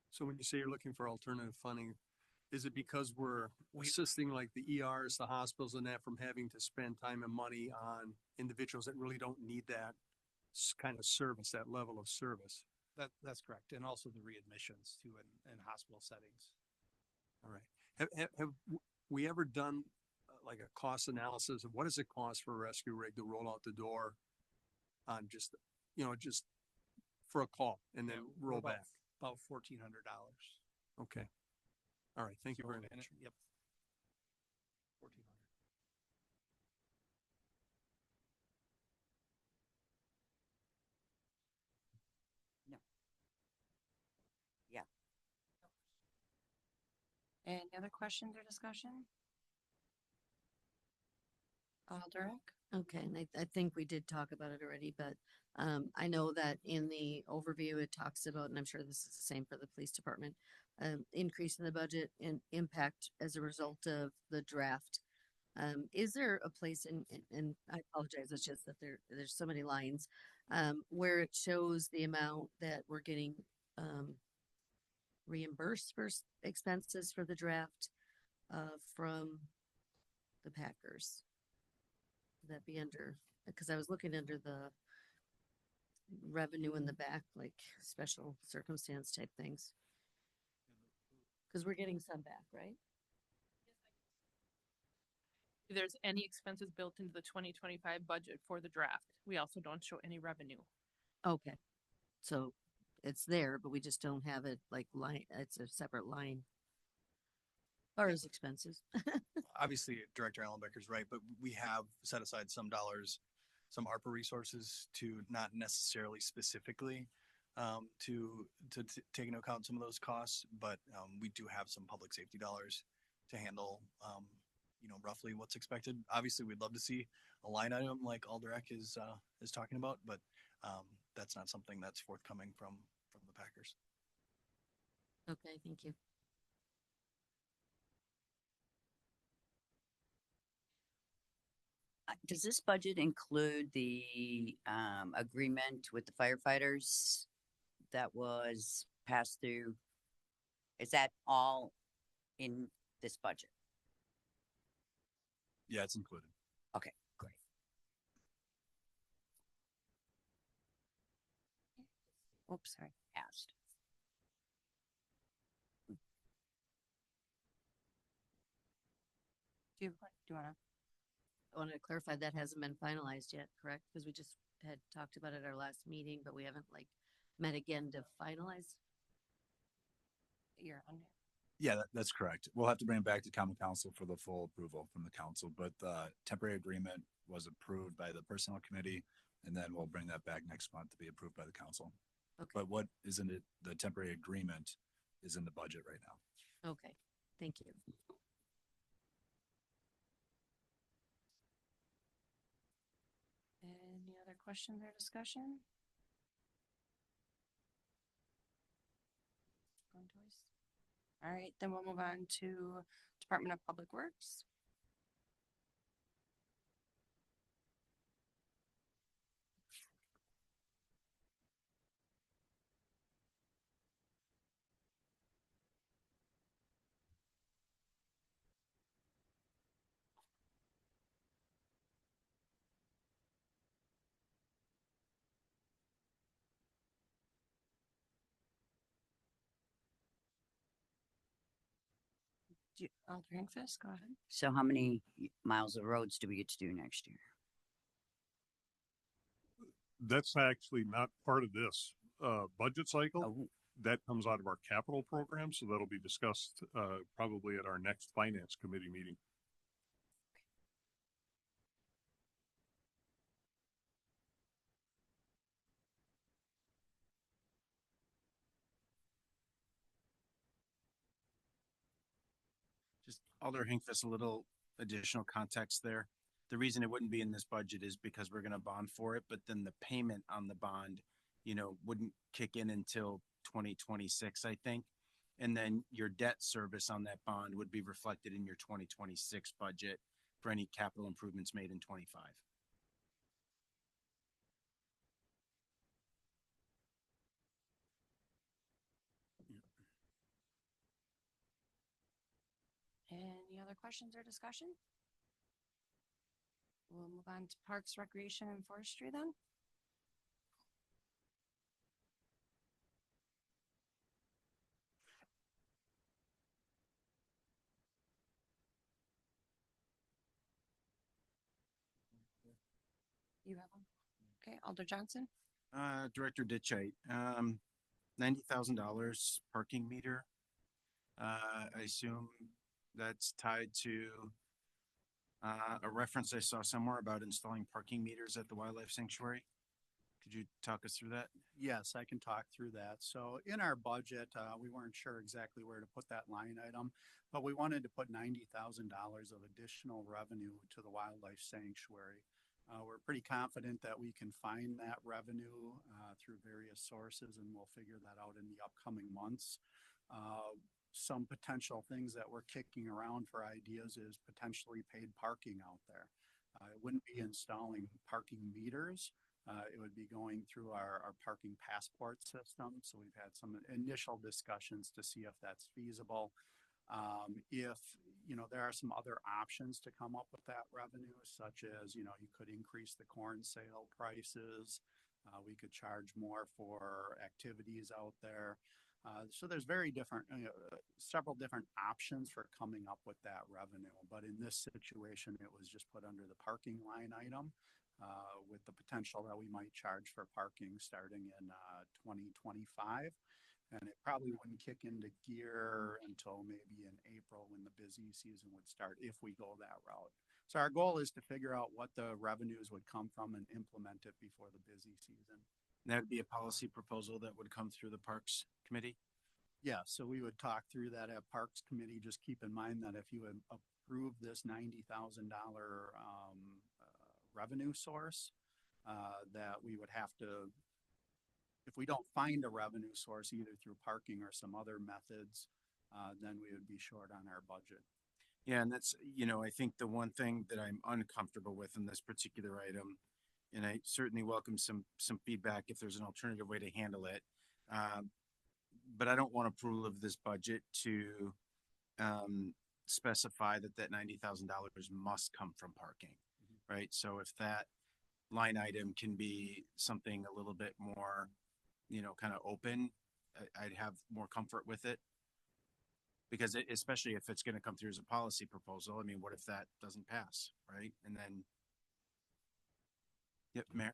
So when you say you're looking for alternative funding, is it because we're assisting like the ERs, the hospitals and that from having to spend time and money on individuals that really don't need that kind of service, that level of service? That's correct. And also the readmissions too in hospital settings. All right. Have we ever done like a cost analysis of what does it cost for a rescue rig to roll out the door on just, you know, just for a call and then roll back? About $1,400. Okay. All right. Thank you very much. Yep. 1,400. No. Yeah. Any other questions or discussion? Alderic? Okay, and I think we did talk about it already, but I know that in the overview, it talks about, and I'm sure this is the same for the police department, increase in the budget and impact as a result of the draft. Is there a place and I apologize, it's just that there's so many lines, where it shows the amount that we're getting, reimbursed for expenses for the draft, from the Packers? Would that be under, because I was looking under the revenue in the back, like special circumstance type things. Because we're getting some back, right? If there's any expenses built into the 2025 budget for the draft, we also don't show any revenue. Okay, so it's there, but we just don't have it like line, it's a separate line. Or as expenses. Obviously, Director Allenbecker's right, but we have set aside some dollars, some ARPA resources to not necessarily specifically to take into account some of those costs, but we do have some public safety dollars to handle, you know, roughly what's expected. Obviously, we'd love to see a line item like Alderac is talking about, but that's not something that's forthcoming from the Packers. Okay, thank you. Does this budget include the agreement with the firefighters that was passed through? Is that all in this budget? Yeah, it's included. Okay, great. Oops, sorry. Asked. Do you want to? I wanted to clarify that hasn't been finalized yet, correct? Because we just had talked about it at our last meeting, but we haven't like met again to finalize. You're on. Yeah, that's correct. We'll have to bring it back to common council for the full approval from the council, but the temporary agreement was approved by the personnel committee. And then we'll bring that back next month to be approved by the council. Okay. But what isn't it, the temporary agreement is in the budget right now. Okay, thank you. Any other questions or discussion? Going twice. All right, then we'll move on to Department of Public Works. Alder Engfest, go ahead. So how many miles of roads do we get to do next year? That's actually not part of this budget cycle. Oh, That comes out of our capital program, so that'll be discussed probably at our next finance committee meeting. Just Alder Hinkfist, a little additional context there. The reason it wouldn't be in this budget is because we're gonna bond for it, but then the payment on the bond, wouldn't kick in until 2026, I think. And then your debt service on that bond would be reflected in your 2026 budget for any capital improvements made in 25. Any other questions or discussion? We'll move on to Parks, Recreation, and Forestry then. You have one? Okay, Alder Johnson? Director Ditchite, $90,000 parking meter. I assume that's tied to a reference I saw somewhere about installing parking meters at the wildlife sanctuary. Could you talk us through that? Yes, I can talk through that. So in our budget, we weren't sure exactly where to put that line item, but we wanted to put $90,000 of additional revenue to the wildlife sanctuary. We're pretty confident that we can find that revenue through various sources, and we'll figure that out in the upcoming months. Some potential things that we're kicking around for ideas is potentially paid parking out there. It wouldn't be installing parking meters. It would be going through our parking passport system. So we've had some initial discussions to see if that's feasible. If, there are some other options to come up with that revenue, such as, you could increase the corn sale prices. We could charge more for activities out there. So there's several different options for coming up with that revenue. But in this situation, it was just put under the parking line item with the potential that we might charge for parking starting in 2025. And it probably wouldn't kick into gear until maybe in April when the busy season would start if we go that route. So our goal is to figure out what the revenues would come from and implement it before the busy season. That would be a policy proposal that would come through the Parks Committee? Yeah, so we would talk through that at Parks Committee. Just keep in mind that if you approve this $90,000 revenue source, that we would have to, if we don't find a revenue source either through parking or some other methods, then we would be short on our budget. Yeah, and that's, I think the one thing that I'm uncomfortable with in this particular item, and I certainly welcome some feedback if there's an alternative way to handle it. But I don't want approval of this budget to specify that $90,000 must come from parking, right? So if that line item can be something a little bit more, kind of open, I'd have more comfort with it. Because especially if it's going to come through as a policy proposal, I mean, what if that doesn't pass, right? And then, yep, Mayor.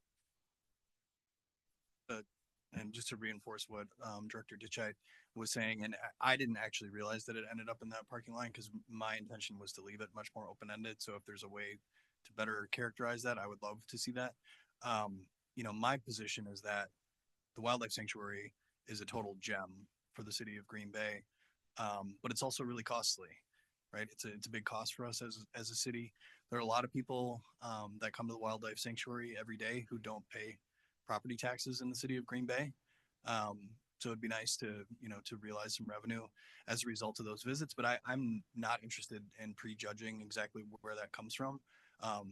and just to reinforce what Director Ditchite was saying, and I didn't actually realize that it ended up in that parking line because my intention was to leave it much more open-ended. So if there's a way to better characterize that, I would love to see that. My position is that the wildlife sanctuary is a total gem for the city of Green Bay, but it's also really costly, right? It's a big cost for us as a city. There are a lot of people that come to the wildlife sanctuary every day who don't pay property taxes in the city of Green Bay. So it'd be nice to realize some revenue as a result of those visits, but I'm not interested in prejudging exactly where that comes from.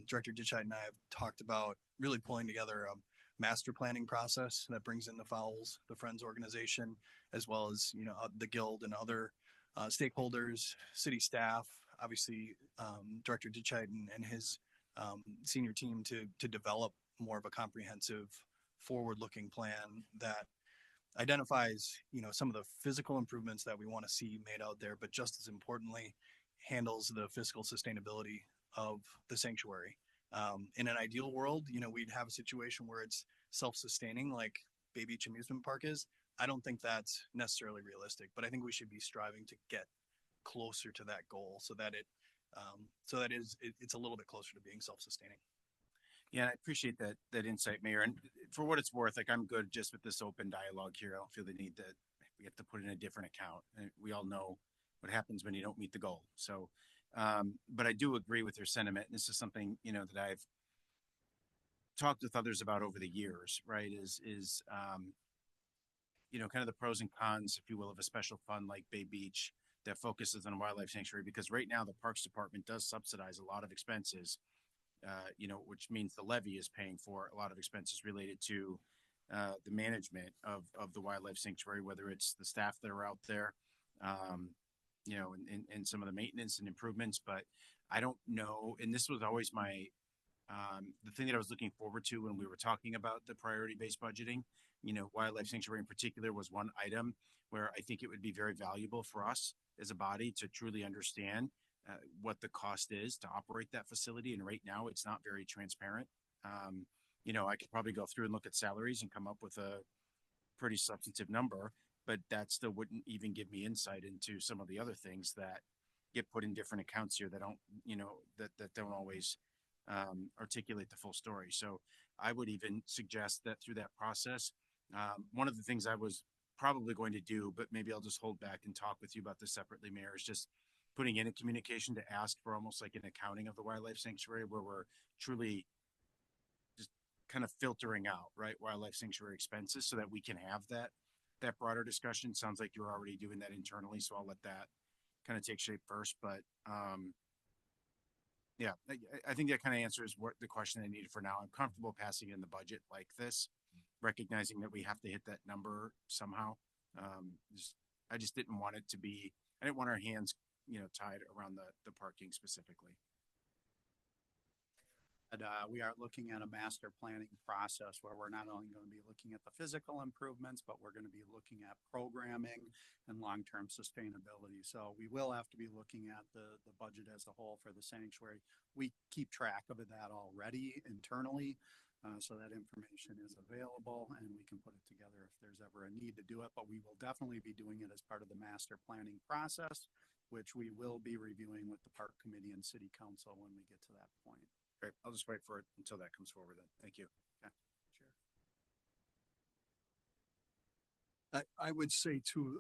Director Ditchite and I have talked about really pulling together a master planning process that brings in the Fowls, the Friends organization, as well as, the Guild and other stakeholders, city staff, obviously Director Ditchite and his senior team to develop more of a comprehensive forward-looking plan that identifies, some of the physical improvements that we want to see made out there, but just as importantly, handles the fiscal sustainability of the sanctuary. In an ideal world, we'd have a situation where it's self-sustaining like Bay Beach Amusement Park is. I don't think that's necessarily realistic, but I think we should be striving to get closer to that goal so that it's a little bit closer to being self-sustaining. Yeah, I appreciate that insight, Mayor. And for what it's worth, like I'm good just with this open dialogue here. I don't feel the need that we have to put in a different account. And we all know what happens when you don't meet the goal. So, but I do agree with your sentiment. And this is something, that I've talked with others about over the years, right? Is kind of the pros and cons, if you will, of a special fund like Bay Beach that focuses on a wildlife sanctuary, because right now the Parks Department does subsidize a lot of expenses, which means the levy is paying for a lot of expenses related to the management of the wildlife sanctuary, whether it's the staff that are out there, and some of the maintenance and improvements. But I don't know, and this was always my the thing that I was looking forward to when we were talking about the priority-based budgeting. Wildlife sanctuary in particular was one item where I think it would be very valuable for us as a body to truly understand what the cost is to operate that facility. And right now it's not very transparent. I could probably go through and look at salaries and come up with a pretty substantive number, but that still wouldn't even give me insight into some of the other things that get put in different accounts here that don't, that don't always articulate the full story. So I would even suggest that through that process, one of the things I was probably going to do, but maybe I'll just hold back and talk with you about this separately, Mayor, is just putting in a communication to ask for almost like an accounting of the wildlife sanctuary where we're truly just kind of filtering out, right, wildlife sanctuary expenses so that we can have that broader discussion. Sounds like you're already doing that internally, so I'll let that kind of take shape first. But yeah, I think that kind of answers what the question I needed for now. I'm comfortable passing in the budget like this, recognizing that we have to hit that number somehow. I just didn't want it to be, I didn't want our hands, tied around the parking specifically. And, we are looking at a master planning process where we're not only going to be looking at the physical improvements, but we're going to be looking at programming and long-term sustainability. So we will have to be looking at the budget as a whole for the sanctuary. We keep track of that already internally, so that information is available and we can put it together if there's ever a need to do it. But we will definitely be doing it as part of the master planning process, which we will be reviewing with the park committee and city council when we get to that point. Great. I'll just wait for it until that comes forward then. Thank you. Okay. I would say too,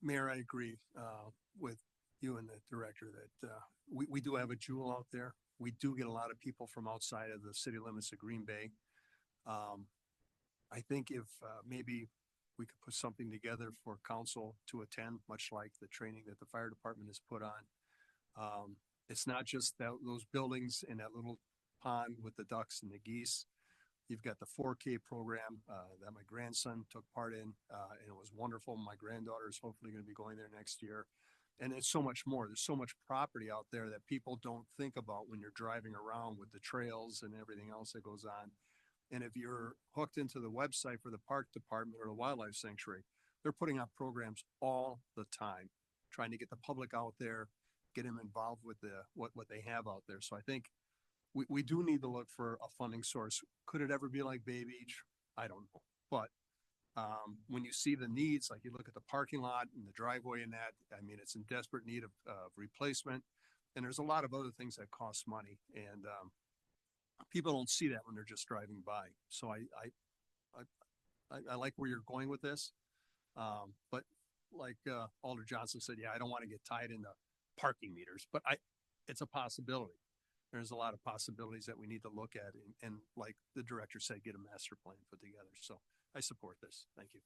Mayor, I agree with you and the director that we do have a jewel out there. We do get a lot of people from outside of the city limits of Green Bay. I think if maybe we could put something together for council to attend, much like the training that the fire department has put on. It's not just those buildings in that little pond with the ducks and the geese. You've got the 4K program that my grandson took part in, and it was wonderful. My granddaughter is hopefully going to be going there next year. And it's so much more. There's so much property out there that people don't think about when you're driving around with the trails and everything else that goes on. And if you're hooked into the website for the park department or the wildlife sanctuary, they're putting out programs all the time, trying to get the public out there, get them involved with what they have out there. So I think we do need to look for a funding source. Could it ever be like Bay Beach? I don't know. But When you see the needs, like you look at the parking lot and the driveway and that, I mean, it's in desperate need of replacement. And there's a lot of other things that cost money, and people don't see that when they're just driving by. So I like where you're going with this. But like Alder Johnson said, yeah, I don't want to get tied into parking meters, but it's a possibility. There's a lot of possibilities that we need to look at, and like the director said, get a master plan put together. So I support this. Thank you.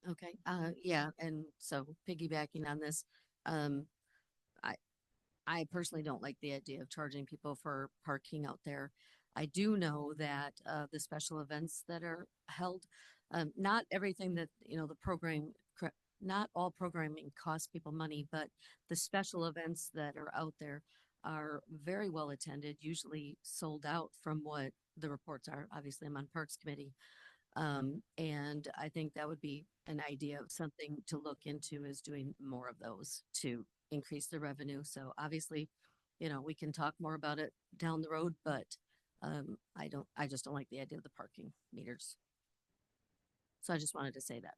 Okay, yeah, and so piggybacking on this, um, I, I personally don't like the idea of charging people for parking out there. I do know that, the special events that are held, not everything that, the not all programming costs people money, but the special events that are out there are very well attended, usually sold out from what the reports are. Obviously, I'm on Parks Committee. And I think that would be an idea of something to look into, is doing more of those to increase the revenue. So obviously, we can talk more about it down the road, but I just don't like the idea of the parking meters. So I just wanted to say that.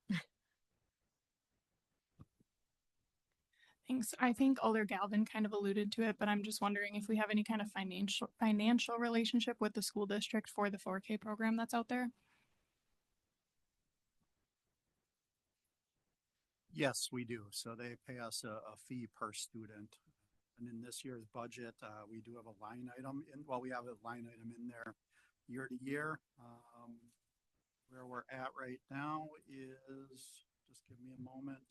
Thanks. I think Alder Galvin kind of alluded to it, but I'm just wondering if we have any kind of financial relationship with the school district for the 4K program that's out there. Yes, we do. So they pay us a fee per student. And in this year's budget, we do have a line item we have a line item in there year to year. Where we're at right now is, just give me a moment.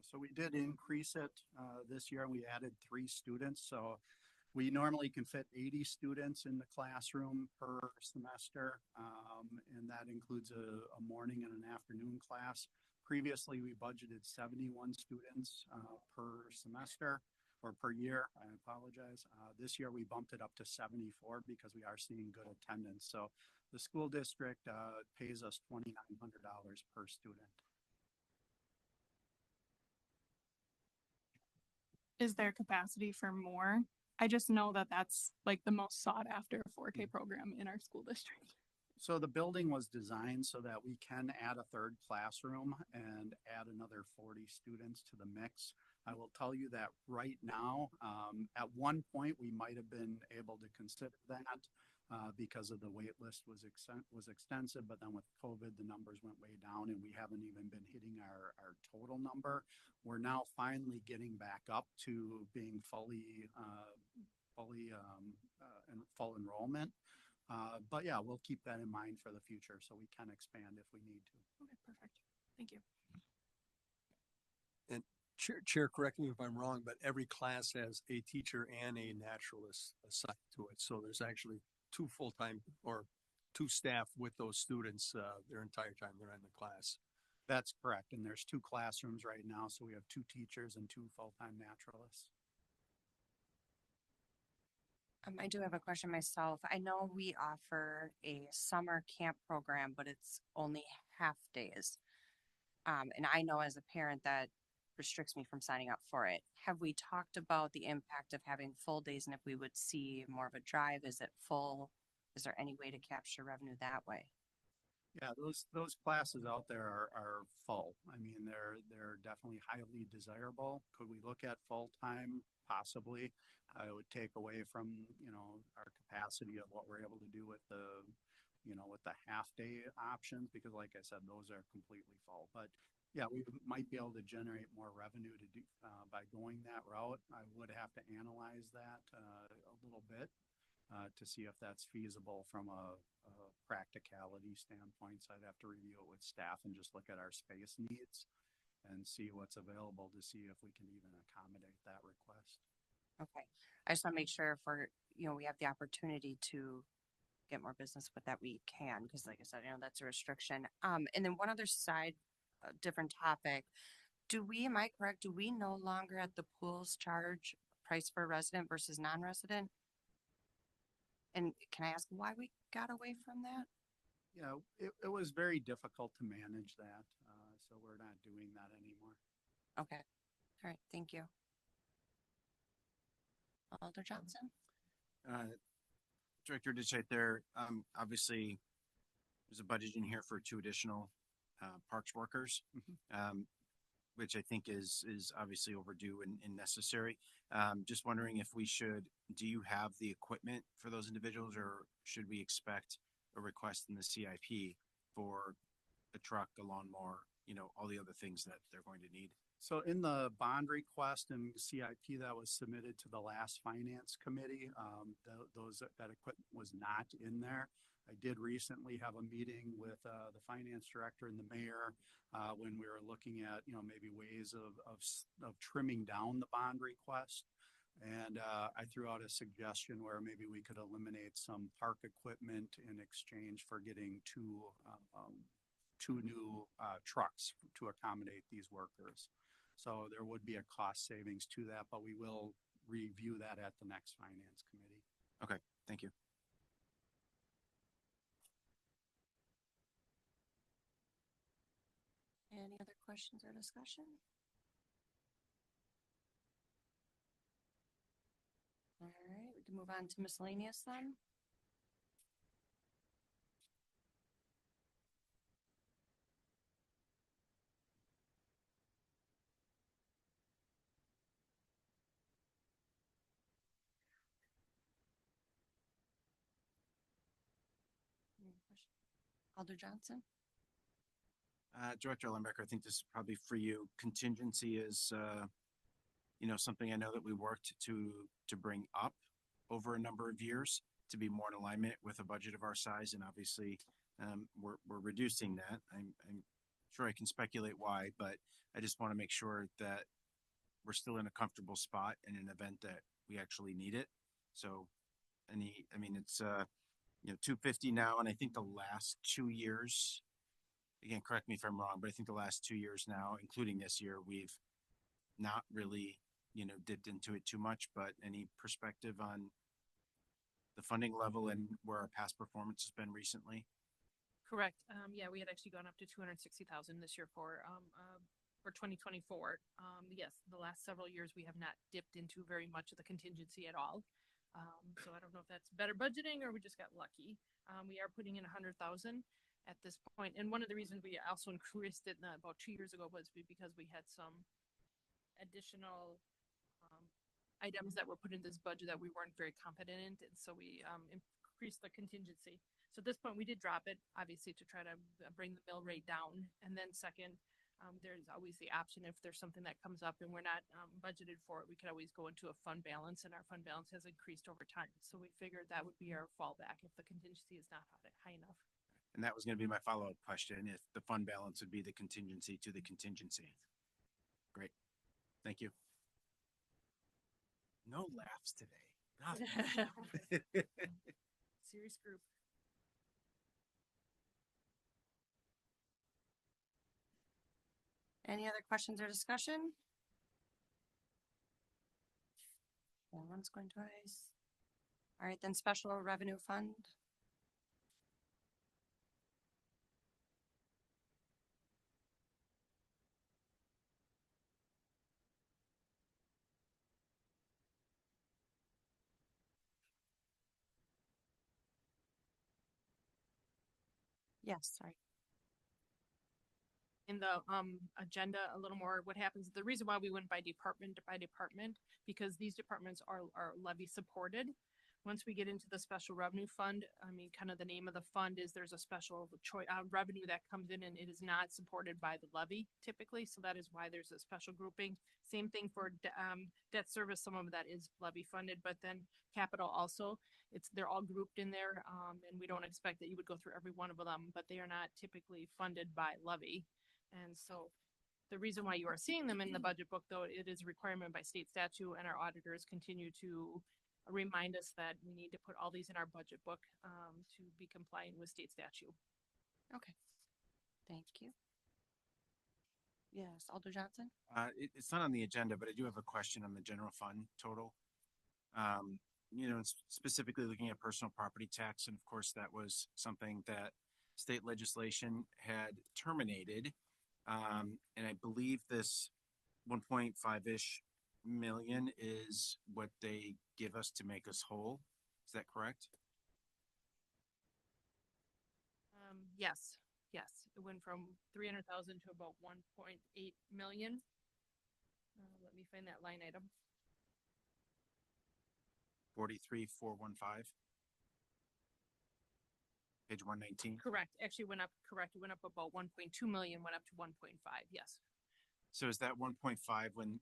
So we did increase it this year. We added 3 students. So we normally can fit 80 students in the classroom per semester, and that includes a morning and an afternoon class. Previously, we budgeted 71 students per semester or per year. I apologize. This year, we bumped it up to 74 because we are seeing good attendance. So the school district pays us $2,900 per student. Is there capacity for more? I just know that that's like the most sought after 4K program in our school district. So the building was designed so that we can add a 3rd classroom and add another 40 students to the mix. I will tell you that right now, at one point, we might have been able to consider that because of the wait list was extensive, but then with COVID, the numbers went way down and we haven't even been hitting our total number. We're now finally getting back up to being full enrollment. But yeah, we'll keep that in mind for the future so we can expand if we need to. Okay, perfect. Thank you. And Chair, correct me if I'm wrong, but every class has a teacher and a naturalist assigned to it. So there's actually 2 full-time or 2 staff with those students their entire time they're in the class. That's correct. And there's 2 classrooms right now. So we have 2 teachers and 2 full-time naturalists. I do have a question myself. I know we offer a summer camp program, but it's only half days. And I know as a parent that restricts me from signing up for it. Have we talked about the impact of having full days and if we would see more of a drive? Is it full? Is there any way to capture revenue that way? Yeah, those classes out there are full. I mean, they're definitely highly desirable. Could we look at full time? Possibly. It would take away from our capacity of what we're able to do with the half day options, because like I said, those are completely full. But yeah, we might be able to generate more revenue to do by going that route. I would have to analyze that a little bit to see if that's feasible from a practicality standpoint. So I'd have to review it with staff and just look at our space needs and see what's available to see if we can even accommodate that request. Okay. I just want to make sure if we have the opportunity to get more business with that we can, because like I said, that's a restriction. And then one other side, different topic. Am I correct? Do we no longer at the pools charge price for resident versus non-resident? And can I ask why we got away from that? Yeah, it was very difficult to manage that, so we're not doing that anymore. Okay, all right, thank you. Alder Johnson? Director Ditch right there, obviously, there's a budget in here for 2 additional, parks workers. Which I think is obviously overdue and necessary. Just wondering if do you have the equipment for those individuals, or should we expect a request in the CIP for a truck, a lawnmower, all the other things that they're going to need? So in the bond request and CIP that was submitted to the last finance committee, that equipment was not in there. I did recently have a meeting with the finance director and the mayor when we were looking at maybe ways of trimming down the bond request. And I threw out a suggestion where maybe we could eliminate some park equipment in exchange for getting two new trucks to accommodate these workers. So there would be a cost savings to that, but we will review that at the next finance committee. Okay, thank you. Any other questions or discussion? All right, we can move on to miscellaneous then. Any questions? Alder Johnson? Director Lembecker, I think this is probably for you. Contingency is, something I know that we worked to bring up over a number of years to be more in alignment with a budget of our size, and obviously, we're reducing that. I'm sure I can speculate why, but I just want to make sure that we're still in a comfortable spot in an event that we actually need it. So, it's 250 now, and I think the last 2 years. Again, correct me if I'm wrong, but I think the last 2 years now, including this year, we've not really, dipped into it too much. But any perspective on the funding level and where our past performance has been recently? Correct. Yeah, we had actually gone up to 260,000 this year for 2024. Yes, the last several years we have not dipped into very much of the contingency at all. So I don't know if that's better budgeting or we just got lucky. We are putting in 100,000 at this point. And one of the reasons we also increased it about 2 years ago was because we had some additional items that were put in this budget that we weren't very confident in. And so we increased the contingency. So at this point we did drop it, obviously, to try to bring the mill rate down. And then second, there's always the option if there's something that comes up and we're not budgeted for it, we could always go into a fund balance, and our fund balance has increased over time. So we figured that would be our fallback if the contingency is not high enough. And that was going to be my follow-up question, if the fund balance would be the contingency to the contingency. Great. Thank you. No laughs today. Serious group. Any other questions or discussion? Once, going twice. All right, then special revenue fund. Yes, sorry. In the agenda a little more what happens. The reason why we went by department, because these departments are levy supported. Once we get into the special revenue fund, kind of the name of the fund is there's a special revenue that comes in and it is not supported by the levy typically. So that is why there's a special grouping. Same thing for debt service. Some of that is levy funded, but then capital also, they're all grouped in there. And we don't expect that you would go through every one of them, but they are not typically funded by levy. And so the reason why you are seeing them in the budget book, though, it is a requirement by state statute, and our auditors continue to remind us that we need to put all these in our budget book to be compliant with state statute. Okay. Thank you. Yes, Alder Johnson? It's not on the agenda, but I do have a question on the general fund total. Specifically looking at personal property tax, and of course that was something that state legislation had terminated. And I believe this 1.5-ish million is what they give us to make us whole. Is that correct? Yes, yes, it went from 300,000 to about 1.8 million. Let me find that line item. 43,415. Page 119. Correct, actually went up, correct, it went up about 1.2 million, went up to 1.5, yes. So is that 1.5 when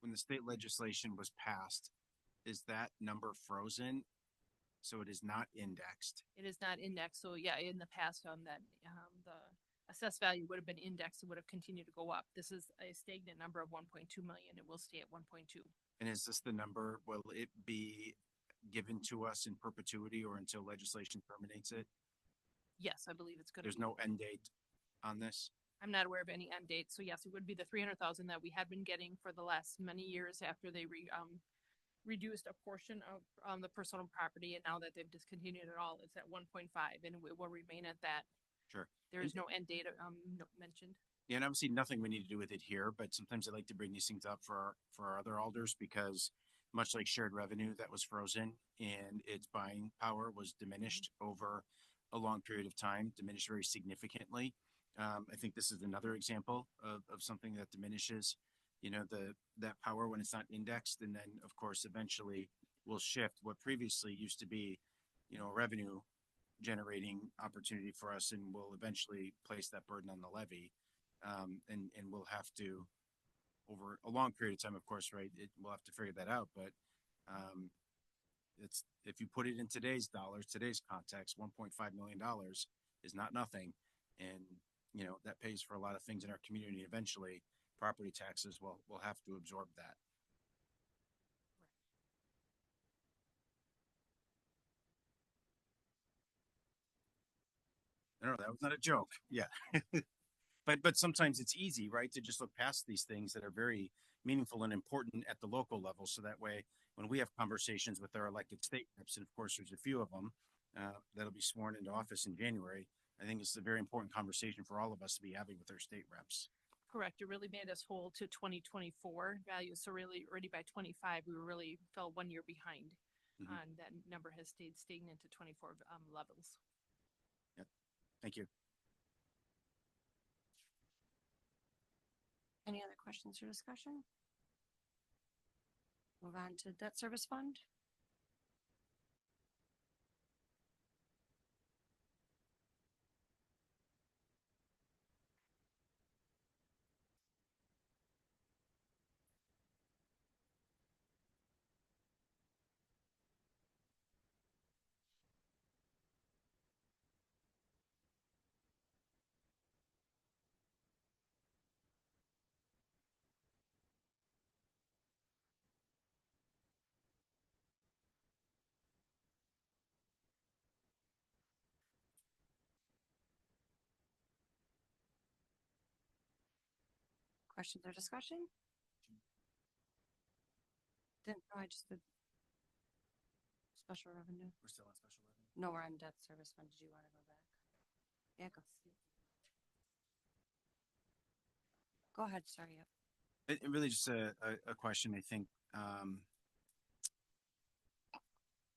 the state legislation was passed, is that number frozen? So it is not indexed. It is not indexed, so yeah, in the past that, the assessed value would have been indexed, it would have continued to go up. This is a stagnant number of 1.2 million, it will stay at 1.2. And is this the number, will it be given to us in perpetuity or until legislation terminates it? Yes, I believe it's gonna There's be. no end date on this? I'm not aware of any end date, so yes, it would be the 300,000 that we had been getting for the last many years after they reduced a portion of the personal property, and now that they've discontinued it all, it's at 1.5, and it will remain at that. Sure. There is no end date mentioned. Yeah, and obviously nothing we need to do with it here, but sometimes I like to bring these things up for our other alders because much like shared revenue that was frozen and its buying power was diminished over a long period of time, diminished very significantly. I think this is another example of something that diminishes, that power when it's not indexed, and then of course eventually will shift what previously used to be, a revenue generating opportunity for us, and will eventually place that burden on the levy. And we'll have to, over a long period of time, of course, right, we'll have to figure that out, but it's, if you put it in today's dollars, today's context, $1.5 million is not nothing. And, that pays for a lot of things in our community. Eventually, property taxes will have to absorb that. No, that was not a joke. Yeah. But sometimes it's easy, right, to just look past these things that are very meaningful and important at the local level. So that way, when we have conversations with our elected state reps, and of course, there's a few of them that'll be sworn into office in January, I think it's a very important conversation for all of us to be having with our state reps. Correct. It really made us whole to 2024 values. So really, already by 25, we really fell 1 year behind. Mhm. And that number has stayed stagnant to 24 levels. Yep. Thank you. Any other questions or discussion? Move on to debt service fund. Questions or discussion? I just did special revenue. We're still on special revenue. No, we're on debt service fund. Did you want to go back? Yeah, go. Go ahead, sorry. Yep. It really just a question, I think,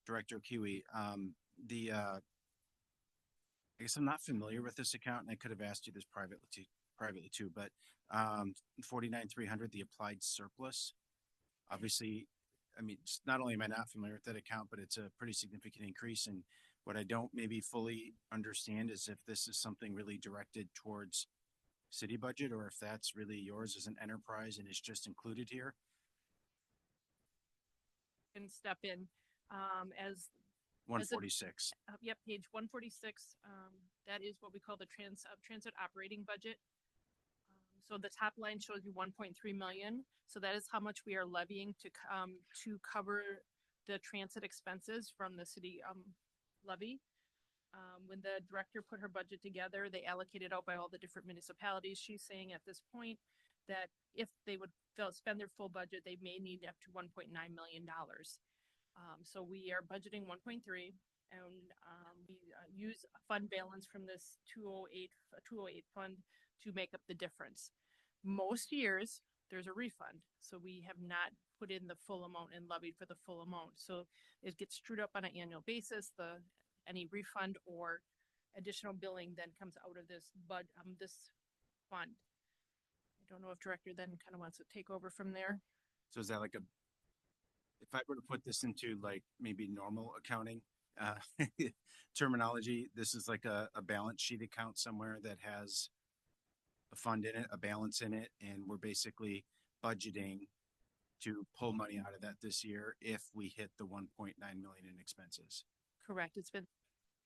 Director Kiwi, I guess I'm not familiar with this account, and I could have asked you this privately too, but 49,300, the applied surplus. Obviously, I mean, not only am I not familiar with that account, but it's a pretty significant increase. And what I don't maybe fully understand is if this is something really directed towards city budget, or if that's really yours as an enterprise and it's just included here. And step in as 146. Yep, page 146. That is what we call the transit operating budget. So the top line shows you 1.3 million. So that is how much we are levying to cover the transit expenses from the city levy. When the director put her budget together, they allocated out by all the different municipalities. She's saying at this point that if they would spend their full budget, they may need up to $1.9 million. So we are budgeting 1.3, and we use a fund balance from this 208 fund to make up the difference. Most years, there's a refund, so we have not put in the full amount and levied for the full amount. So it gets trued up on an annual basis. Any refund or additional billing then comes out of this this fund. I don't know if director then kind of wants to take over from there. So is that like if I were to put this into like maybe normal accounting terminology, this is like a balance sheet account somewhere that has a fund in it, a balance in it, and we're basically budgeting to pull money out of that this year if we hit the 1.9 million in expenses. Correct. It's been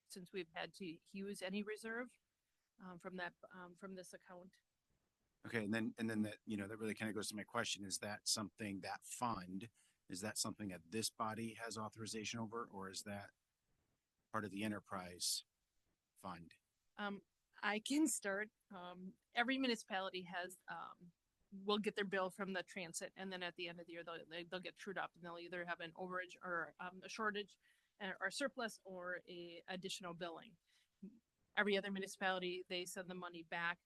since we've had to use any reserve from this account. Okay, and then that, you know, that really kind of goes to my question. Is that something, that fund, is that something that this body has authorization over, or is that part of the enterprise fund? I can start. Every municipality will get their bill from the transit, and then at the end of the year, they'll get trued up, and they'll either have an overage or a shortage or surplus or a additional billing. Every other municipality, they send the money back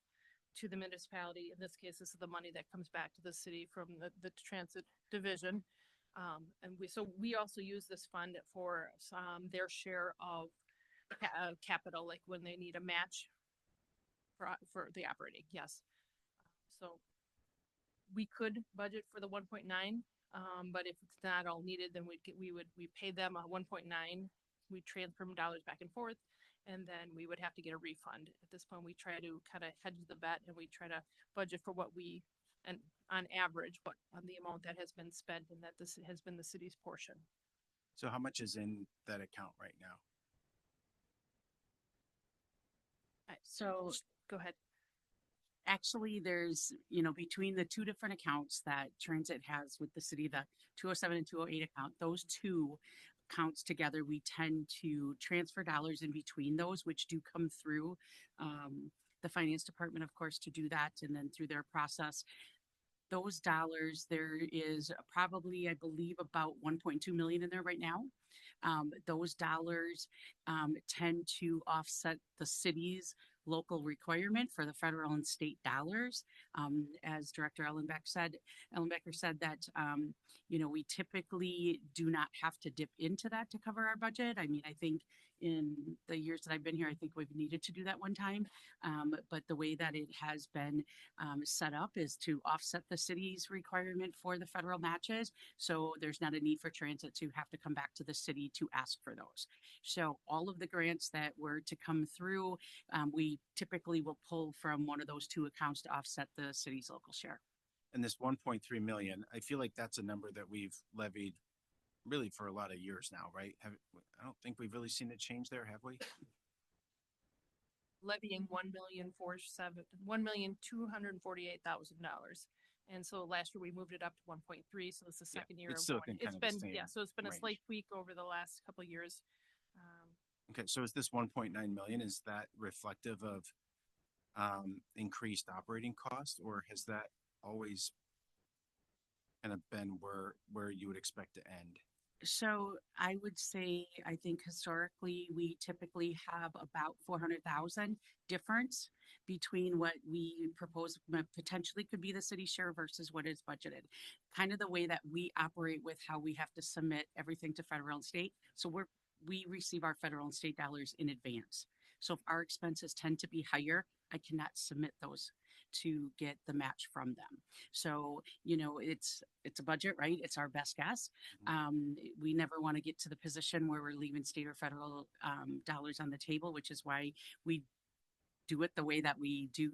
to the municipality. In this case, this is the money that comes back to the city from the transit division. And we also use this fund for their share of capital, like when they need a match for the operating. Yes. So we could budget for the 1.9, but if it's not all needed, then we pay them a 1.9. We transfer them dollars back and forth, and then we would have to get a refund. At this point, we try to kind of hedge the bet, and we try to budget for and on average, but on the amount that has been spent, and that this has been the city's portion. So how much is in that account right now? So go ahead. Actually, there's, between the two different accounts that Transit has with the city, the 207 and 208 account, those two accounts together, we tend to transfer dollars in between those, which do come through the finance department, of course, to do that. And then through their process, those dollars, there is probably, I believe, about 1.2 million in there right now. Those dollars tend to offset the city's local requirement for the federal and state dollars. As Director Ellenbecker said that, we typically do not have to dip into that to cover our budget. I mean, I think in the years that I've been here, I think we've needed to do that one time. But the way that it has been set up is to offset the city's requirement for the federal matches. So there's not a need for transit to have to come back to the city to ask for those. So all of the grants that were to come through, we typically will pull from one of those two accounts to offset the city's local share. And this 1.3 million, I feel like that's a number that we've levied really for a lot of years now, right? I don't think we've really seen it change there, have we? Levying $1,248,000. And so last year we moved it up to 1.3. So it's the second year. It's still been it's been a range. slight tweak over the last couple of years. Okay, so is this 1.9 million, is that reflective of increased operating costs, or has that always kind of been where you would expect to end? So I would say, I think historically, we typically have about 400,000 difference between what we propose potentially could be the city share versus what is budgeted. Kind of the way that we operate with how we have to submit everything to federal and state. So we receive our federal and state dollars in advance. So if our expenses tend to be higher, I cannot submit those to get the match from them. So, it's a budget, right? It's our best guess. We never want to get to the position where we're leaving state or federal dollars on the table, which is why we do it the way that we do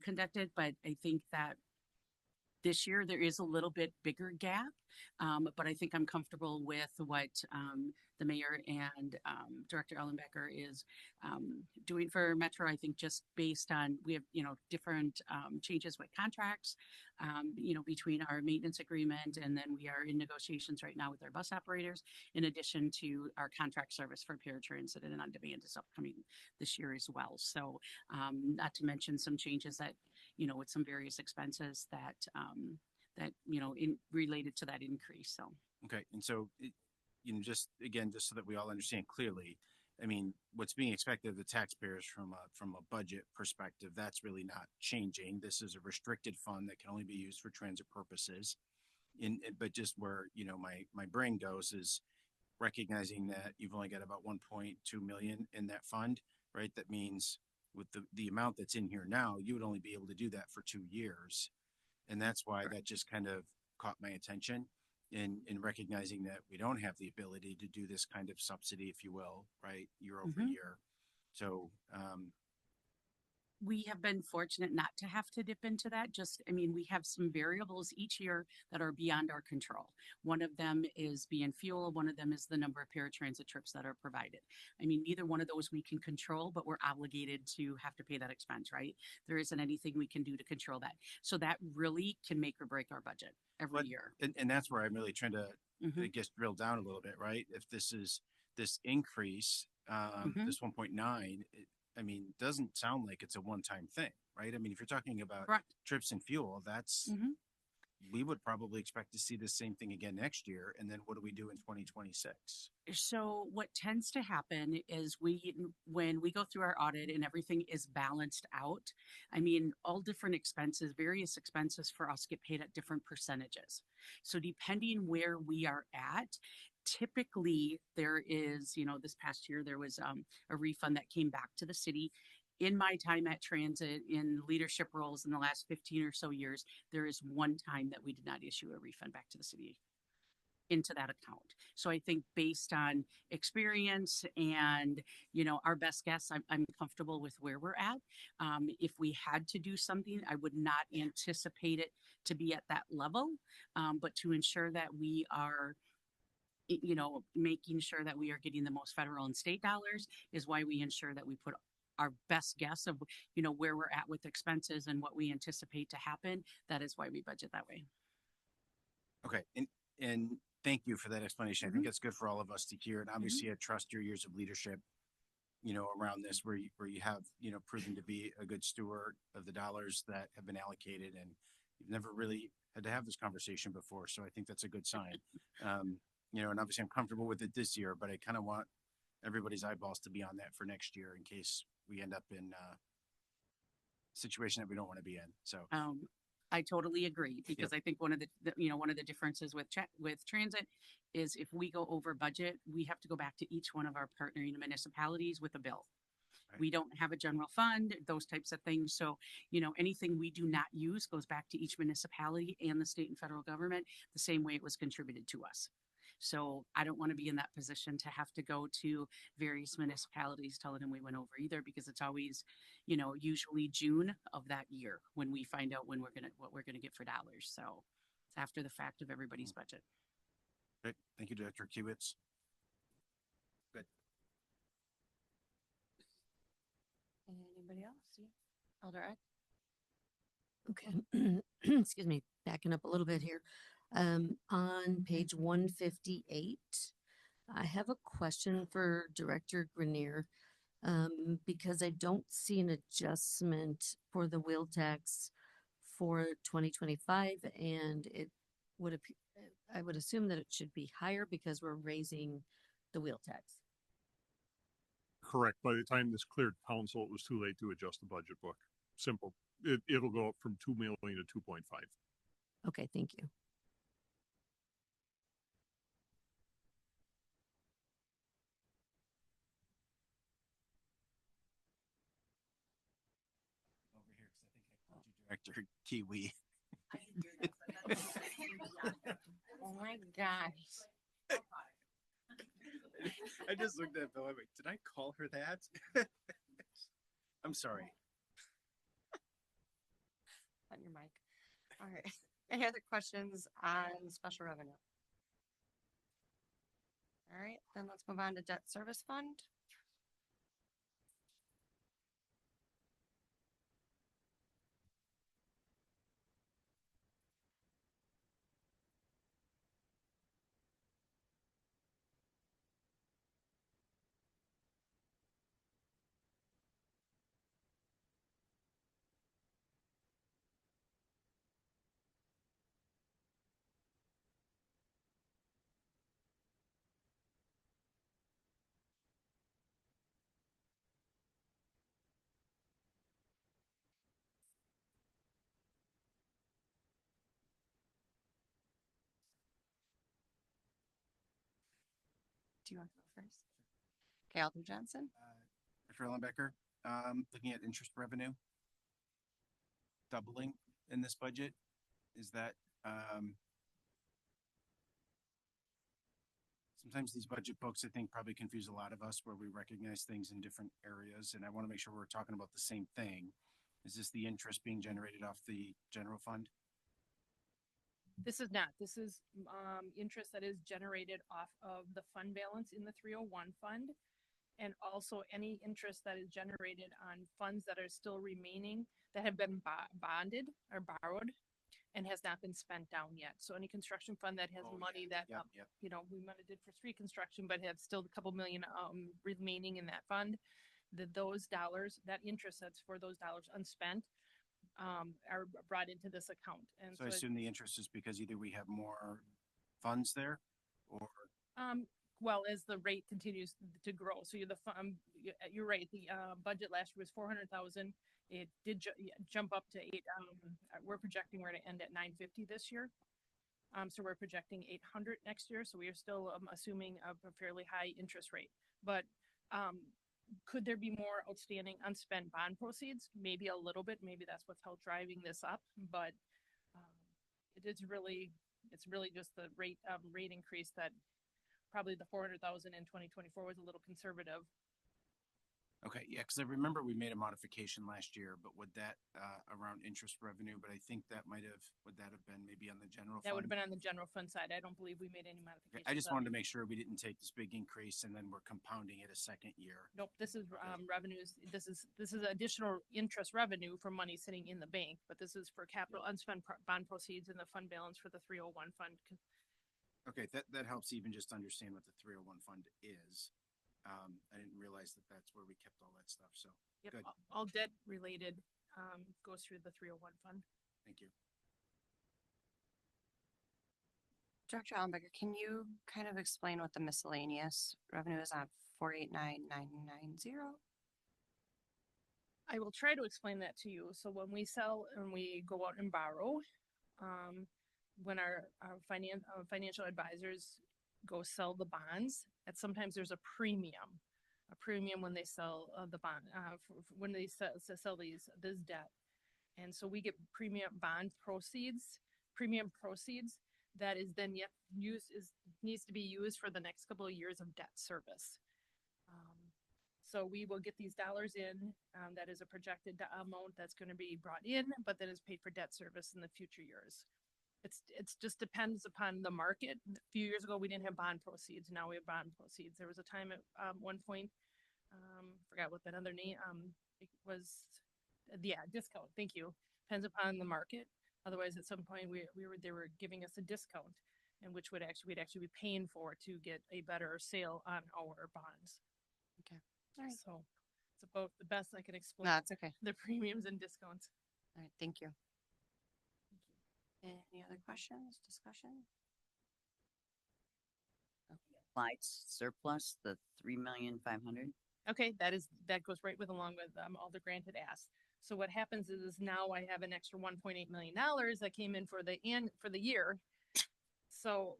conduct it. But I think that this year there is a little bit bigger gap, but I think I'm comfortable with what the mayor and Director Ellenbecker is doing for Metro. I think just based on, we have, different changes with contracts, between our maintenance agreement, and then we are in negotiations right now with our bus operators, in addition to our contract service for paratransit and on demand is upcoming this year as well. So not to mention some changes that, with some various expenses that related to that increase. So. Okay. And so you know, just again, just so that we all understand clearly, I mean, what's being expected of the taxpayers from a budget perspective, that's really not changing. This is a restricted fund that can only be used for transit purposes. But just where, you know, my brain goes is recognizing that you've only got about 1.2 million in that fund, right? That means with the amount that's in here now, you would only be able to do that for 2 years. And that's why that just kind of caught my attention in recognizing that we don't have the ability to do this kind of subsidy, if you will, right, year over year. So, we have been fortunate not to have to dip into that. Just, I mean, we have some variables each year that are beyond our control. One of them is being fuel. One of them is the number of paratransit trips that are provided. I mean, neither one of those we can control, but we're obligated to have to pay that expense, right? There isn't anything we can do to control that. So that really can make or break our budget every year. and that's where I'm really trying to, I guess, drill down a little bit, right? If this is this increase, this 1.9, I mean, doesn't sound like it's a one-time thing, right? I mean, if you're talking about trips and fuel, that's, we would probably expect to see the same thing again next year. And then what do we do in 2026? So what tends to happen is when we go through our audit and everything is balanced out, I mean, all different expenses, various expenses for us get paid at different percentages. So depending where we are at, typically there is, you know, this past year there was a refund that came back to the city. In my time at transit in leadership roles in the last 15 or so years, there is one time that we did not issue a refund back to the city into that account. So I think based on experience and, you know, our best guess, I'm comfortable with where we're at. If we had to do something, I would not anticipate it to be at that level, but to ensure that we are, you know, making sure that we are getting the most federal and state dollars is why we ensure that we put our best guess of, you know, where we're at with expenses and what we anticipate to happen. That is why we budget that way. Okay. And thank you for that explanation. I think it's good for all of us to hear. And obviously I trust your years of leadership, you know, around this where you have, you know, proven to be a good steward of the dollars that have been allocated, and you've never really had to have this conversation before. So I think that's a good sign. You know, and obviously I'm comfortable with it this year, but I kind of want everybody's eyeballs to be on that for next year in case we end up in a situation that we don't want to be in. So I totally agree, because I think one of the differences with transit is if we go over budget, we have to go back to each one of our partnering municipalities with a bill. We don't have a general fund, those types of things. So, you know, anything we do not use goes back to each municipality and the state and federal government the same way it was contributed to us. So I don't want to be in that position to have to go to various municipalities telling them we went over either, because it's always, you know, usually June of that year when we find out what we're gonna get for dollars. So it's after the fact of everybody's budget. Great. Thank you, Director Kiewitz. Good. Anybody else? Elder Ed? Okay. Excuse me, backing up a little bit here. On page 158, I have a question for Director Grenier, because I don't see an adjustment for the wheel tax for 2025, and I would assume that it should be higher because we're raising the wheel tax. Correct. By the time this cleared council, it was too late to adjust the budget book. Simple. It'll go up from 2 million to 2.5. Okay, thank you. Director Kiwi. Oh my gosh. I just looked at Bill. I'm like, did I call her that? I'm sorry. On your mic. All right. Any other questions on special revenue? All right, then let's move on to debt service fund. Do you want to go first? Okay, Alder Johnson. Dr. Ellenbecker, looking at interest revenue doubling in this budget, is that, sometimes these budget books, I think, probably confuse a lot of us where we recognize things in different areas, and I want to make sure we're talking about the same thing. Is this the interest being generated off the general fund? This is not. This is interest that is generated off of the fund balance in the 301 fund. And also any interest that is generated on funds that are still remaining that have been bonded or borrowed and has not been spent down yet. So any construction fund that has Oh, money yeah. that, Yep, yep. you know, we might have did for street construction, but have still a couple million remaining in that fund, those dollars, that interest that's for those dollars unspent, are brought into this account. And So I assume the interest is because either we have more funds there or, well, as the rate continues to grow. So you're right. The budget last year was 400,000. It did jump up to eight. We're projecting we're going to end at 950 this year. So we're projecting 800 next year. So we are still assuming a fairly high interest rate. But could there be more outstanding unspent bond proceeds? Maybe a little bit. Maybe that's what's driving this up. But it's really just the rate increase that probably the 400,000 in 2024 was a little conservative. okay, yeah, because I remember we made a modification last year, but would that, around interest revenue, but I think that would that have been maybe on the general That would have fund? been on the general fund side. I don't believe we made any Okay, modifications. I just on wanted to it. make sure we didn't take this big increase and then we're compounding it a second year. Nope, this is revenues. This is additional interest revenue from money sitting in the bank, but this is for capital unspent bond proceeds in the fund balance for the 301 fund. Okay, that helps even just understand what the 301 fund is. I didn't realize that that's where we kept all that stuff, so, Yep, good, all debt related goes through the 301 fund. thank you. Dr. Allenbecker, can you kind of explain what the miscellaneous revenue is on 489,990? I will try to explain that to you. So when we sell and we go out and borrow, when our financial advisors go sell the bonds, that sometimes there's a premium when they sell the bond, when they sell this debt. And so we get premium proceeds that is then yet needs to be used for the next couple of years of debt service. So we will get these dollars in, that is a projected amount that's going to be brought in, but that is paid for debt service in the future years. It's just depends upon the market. A few years ago, we didn't have bond proceeds. Now we have bond proceeds. There was a time at one point, forgot what that other name, it was, discount. Thank you. Depends upon the market. Otherwise, at some point, they were giving us a discount, and which we'd actually be paying for to get a better sale on our bonds. Okay. All right. So it's about the best I can explain. No, it's okay. The premiums and discounts. All right, thank you. Any other questions, discussion? Lights surplus, the 3,500,000. Okay, that goes right along with all the grant had asked. So what happens is now I have an extra $1.8 million that came in for the year. So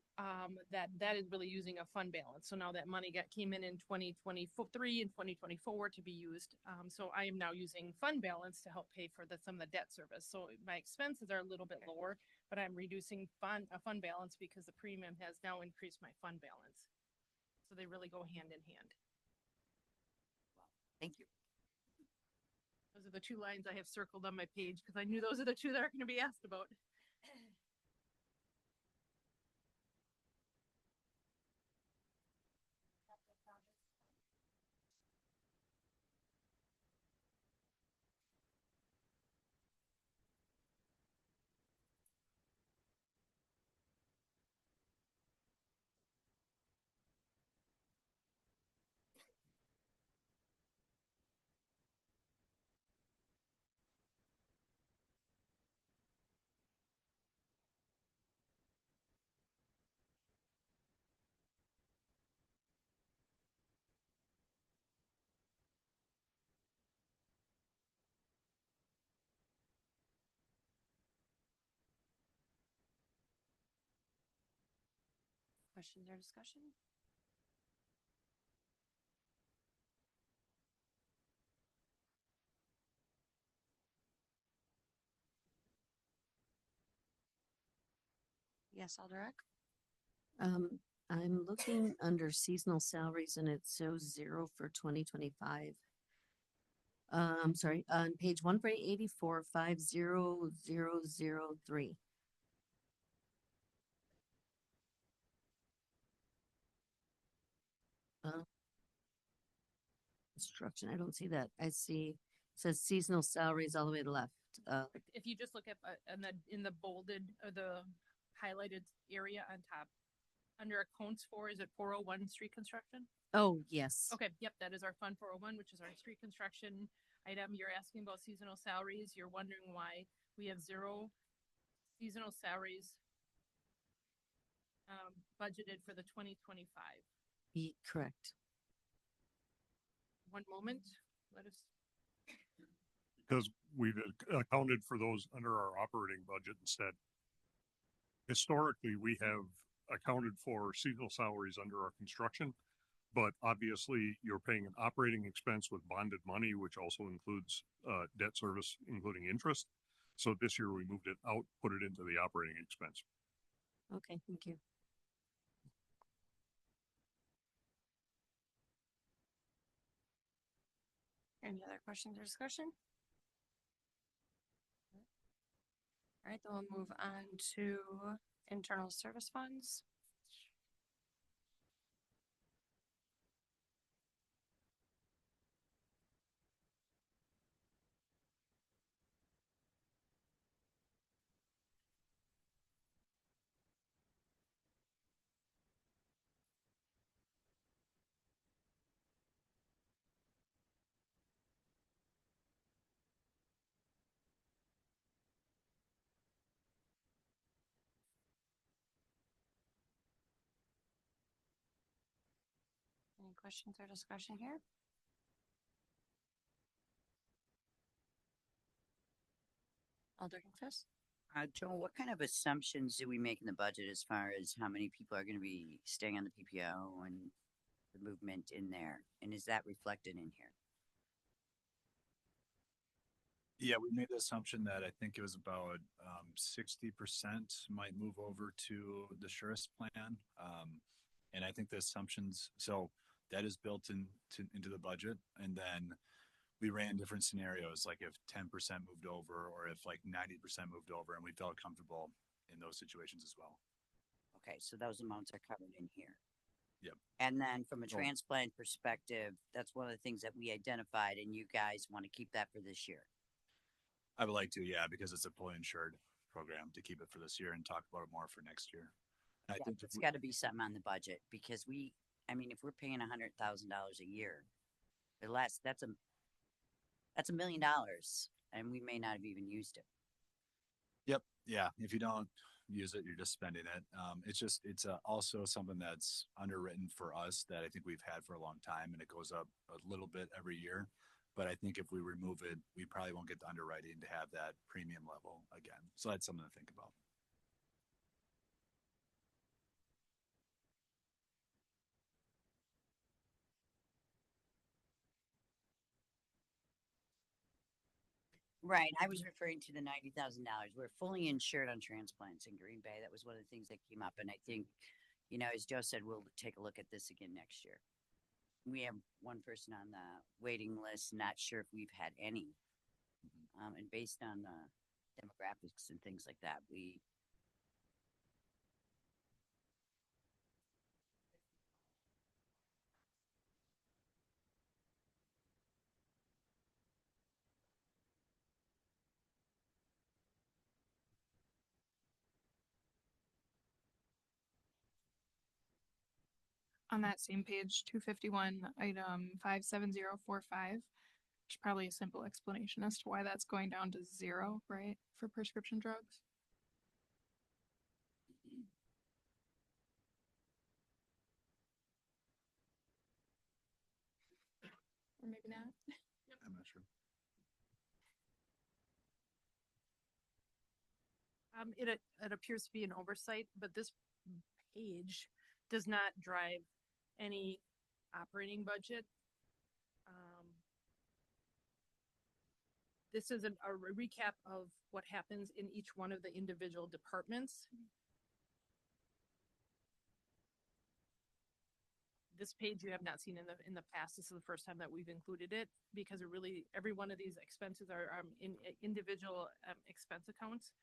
that is really using a fund balance. So now that money came in 2023 and 2024 to be used. So I am now using fund balance to help pay for some of the debt service. So my expenses are a little bit lower, but I'm reducing a fund balance because the premium has now increased my fund balance. So they really go hand in hand. Thank you. Those are the two lines I have circled on my page because I knew those are the two that are going to be asked about. Questions or discussion? Yes, Alderek? I'm looking under seasonal salaries and it shows 0 for 2025. I'm sorry, on page 184, 50003. Construction, I don't see that. I see, it says seasonal salaries all the way to the left. If you just look at, in the bolded, or the highlighted area on top, under accounts for, is it 401 street construction? Oh, yes. Okay, yep, that is our Fund 401, which is our street construction item. You're asking about seasonal salaries. You're wondering why we have 0 seasonal salaries budgeted for the 2025. Correct. One moment, let us. Because we've accounted for those under our operating budget instead. Historically, we have accounted for seasonal salaries under our construction, but obviously you're paying an operating expense with bonded money, which also includes debt service, including interest. So this year we moved it out, put it into the operating expense. Okay, thank you. Any other questions or discussion? All right, then we'll move on to internal service funds. Any questions or discussion here? Alderman Fist? Joel, what kind of assumptions do we make in the budget as far as how many people are going to be staying on the PPO and the movement in there? And is that reflected in here? Yeah, we made the assumption that I think it was about 60% might move over to the Surest plan. And I think the assumptions, so that is built into the budget. And then we ran different scenarios, like if 10% moved over or if like 90% moved over, and we felt comfortable in those situations as well. Okay, so those amounts are covered in here. Yep. And then from a Oh. transplant perspective, that's one of the things that we identified, and you guys want to keep that for this year. I would like to, yeah, because it's a fully insured program, to keep it for this year and talk about it more for next year. And I Yeah, think it's got to be something on the budget because I mean, if we're paying $100,000 a year, or less, that's $1 million, and we may not have even used it. Yep. Yeah. If you don't use it, you're just spending it. It's also something that's underwritten for us that I think we've had for a long time, and it goes up a little bit every year. But I think if we remove it, we probably won't get the underwriting to have that premium level again. So that's something to think about. Right. I was referring to the $90,000. We're fully insured on transplants in Green Bay. That was one of the things that came up. And I think, as Joe said, we'll take a look at this again next year. We have one person on the waiting list, not sure if we've had any. And based on the demographics and things like that, On that same page, 251, item 57045, which is probably a simple explanation as to why that's going down to 0, right, for prescription drugs. Or maybe not. I'm not sure. It appears to be an oversight, but this page does not drive any operating budget. This is a recap of what happens in each one of the individual departments. this page you have not seen in the past. This is the first time that we've included it because it really, every one of these expenses are, in individual, expense accounts.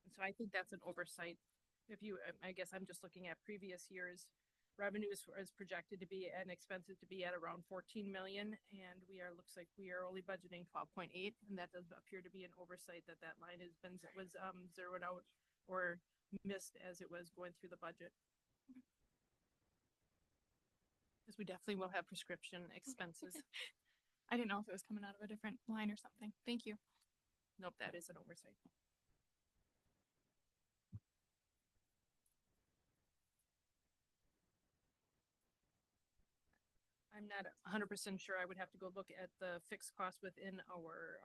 And so I think that's an oversight. If you, I guess I'm just looking at previous years, revenues is projected to be and expenses to be at around 14 million, and looks like we are only budgeting 12.8, and that does appear to be an oversight that line was zeroed out or missed as it was going through the budget. Because we definitely will have prescription expenses. I didn't know if it was coming out of a different line or something. Thank you. Nope, that is an oversight. I'm not 100% sure. I would have to go look at the fixed cost within our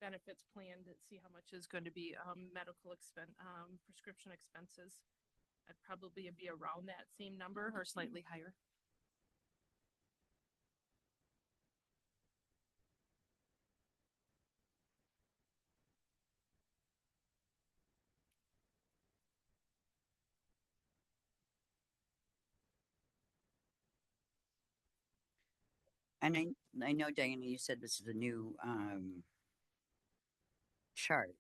benefits plan to see how much is going to be medical expense, prescription expenses. I'd probably be around that same number or slightly higher. And I know, Diana, you said this is a new chart,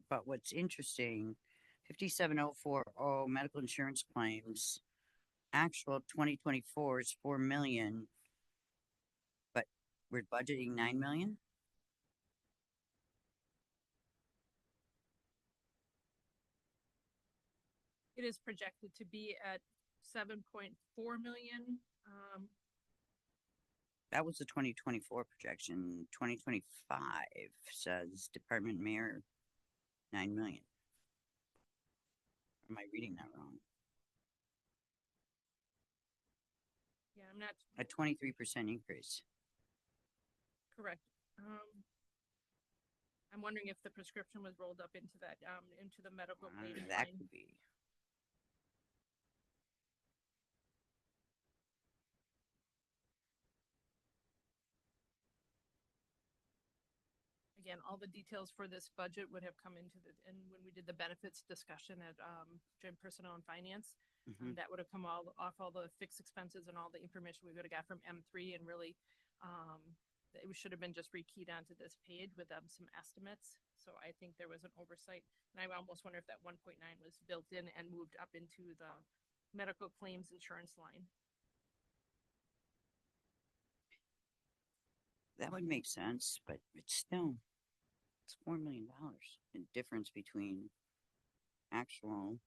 but what's interesting, 57040 medical insurance claims, actual 2024 is 4 million, but we're budgeting 9 million? It is projected to be at 7.4 million. That was the 2024 projection. 2025 says Department Mayor 9 million. Am I reading that wrong? Yeah, I'm not A 23% increase. correct. I'm wondering if the prescription was rolled up into that, into the medical claim That line. could be. Again, all the details for this budget would have come into and when we did the benefits discussion at joint personnel and finance, Mhm. that would have come all off all the fixed expenses and all the information we would have got from M3, and really it should have been just rekeyed onto this page with some estimates. So I think there was an oversight, and I almost wonder if that 1.9 was built in and moved up into the medical claims insurance line. That would make sense, but it's $4 million in difference between actual.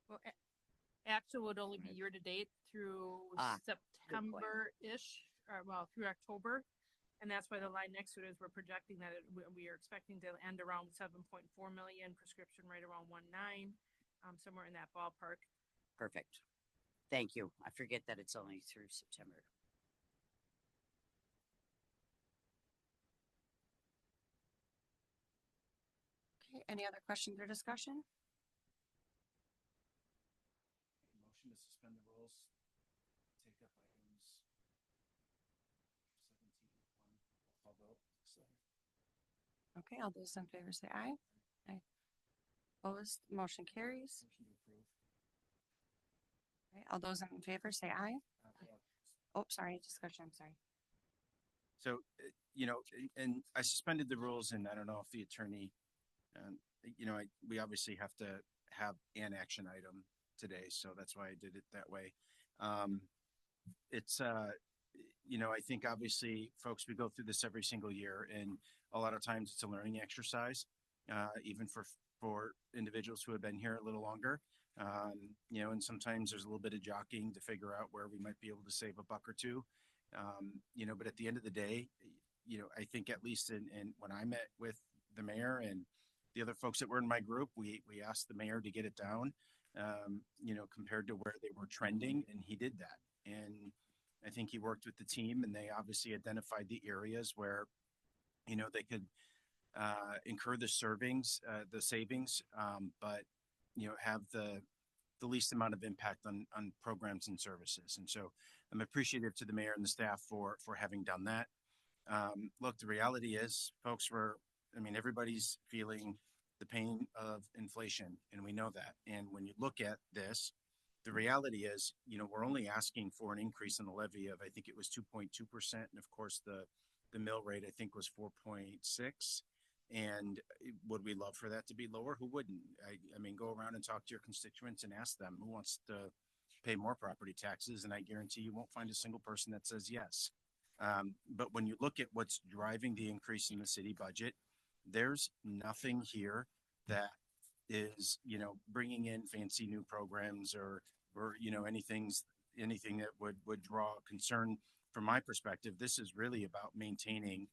Well, actual would only be year to date through September-ish, or well, through October. And that's why the line next to it is we're projecting that we are expecting to end around 7.4 million, prescription right around 1.9, somewhere in that ballpark. Perfect. Thank you. I forget that it's only through September. Okay, any other questions or discussion? Motion to suspend the rules, take up items 17.1, call vote. Okay, all those in favor say aye. Aye. Opposed, motion carries. Motion to approve. Okay, all those in favor say aye. Oh, sorry, discussion, sorry. So, and I suspended the rules, and I don't know if the attorney, we obviously have to have an action item today, so that's why I did it that way. It's, I think obviously, folks, we go through this every single year, and a lot of times it's a learning exercise, even for individuals who have been here a little longer. And sometimes there's a little bit of jockeying to figure out where we might be able to save a buck or two. But at the end of the day, I think at least in when I met with the mayor and the other folks that were in my group, we asked the mayor to get it down, compared to where they were trending, and he did that. And I think he worked with the team, and they obviously identified the areas where, they could incur the savings, but have the least amount of impact on programs and services. And so I'm appreciative to the mayor and the staff for having done that. Look, the reality is, folks, everybody's feeling the pain of inflation, and we know that. And when you look at this, the reality is, we're only asking for an increase in the levy of, I think it was 2.2%. And of course, the mill rate, I think, was 4.6. And would we love for that to be lower? Who wouldn't? I mean, go around and talk to your constituents and ask them who wants to pay more property taxes. And I guarantee you won't find a single person that says yes. But when you look at what's driving the increase in the city budget, there's nothing here that is, bringing in fancy new programs or anything that would draw concern from my perspective. This is really about maintaining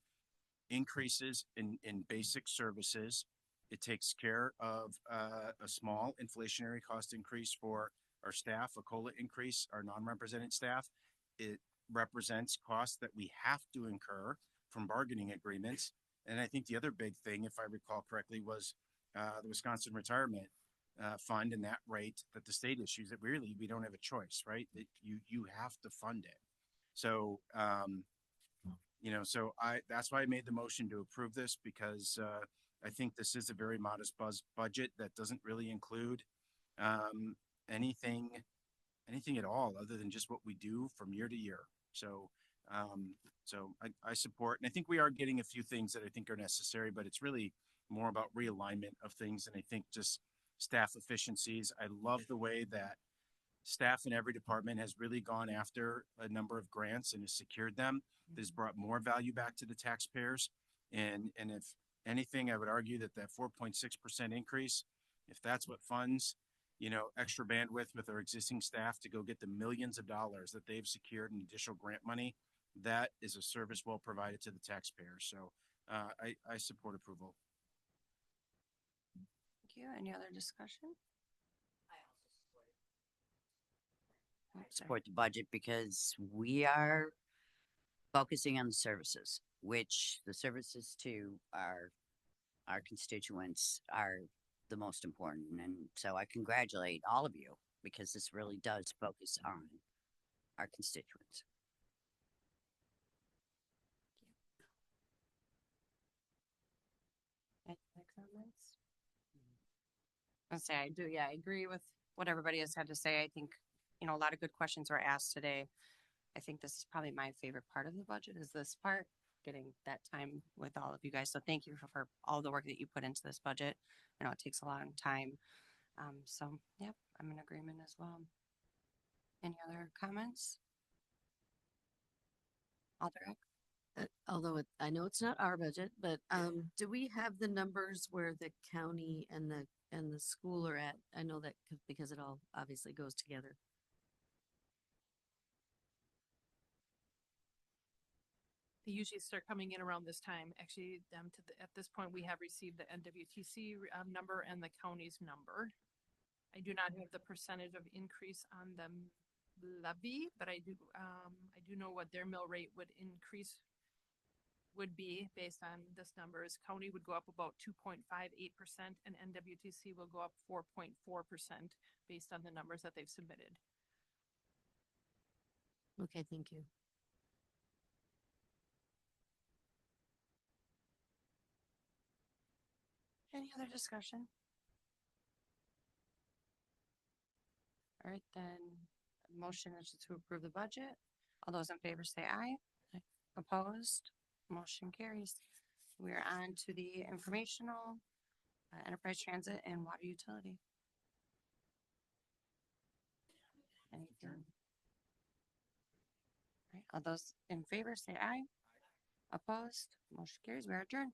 increases in basic services. It takes care of a small inflationary cost increase for our staff, a COLA increase, our non-represented staff. It represents costs that we have to incur from bargaining agreements. And I think the other big thing, if I recall correctly, was the Wisconsin Retirement Fund and that rate that the state issues. That really we don't have a choice, right? That you have to fund it. So so that's why I made the motion to approve this, because I think this is a very modest budget that doesn't really include anything at all other than just what we do from year to year. So I support, and I think we are getting a few things that I think are necessary, but it's really more about realignment of things. And I think just staff efficiencies. I love the way that staff in every department has really gone after a number of grants and has secured them. This brought more value back to the taxpayers. And if anything, I would argue that 4.6% increase, if that's what funds, extra bandwidth with our existing staff to go get the millions of dollars that they've secured in additional grant money, that is a service well provided to the taxpayers. So I support approval. Thank you. Any other discussion? Support the budget because we are focusing on the services, which the services to our constituents are the most important. And so I congratulate all of you because this really does focus on our constituents. Any other comments? I'll say I do. Yeah, I agree with what everybody has had to say. I think, a lot of good questions were asked today. I think this is probably my favorite part of the budget is this part, getting that time with all of you guys. So thank you for all the work that you put into this budget. I know it takes a long time. So yep, I'm in agreement as well. Any other comments? Alder Eck? Although I know it's not our budget, but do we have the numbers where the county and the school are at? I know that because it all obviously goes together. They usually start coming in around this time. Actually, at this point, we have received the NWTC number and the county's number. I do not have the percentage of increase on the levy, but I do know what their mill rate would be based on this numbers. County would go up about 2.58% and NWTC will go up 4.4% based on the numbers that they've submitted. Okay, thank you. Any other discussion? All right, then motion is to approve the budget. All those in favor say aye. Opposed? Motion carries. We are on to the informational, enterprise transit and water utility. Anything? All right, all those in favor say aye. Opposed? Motion carries. We are adjourned.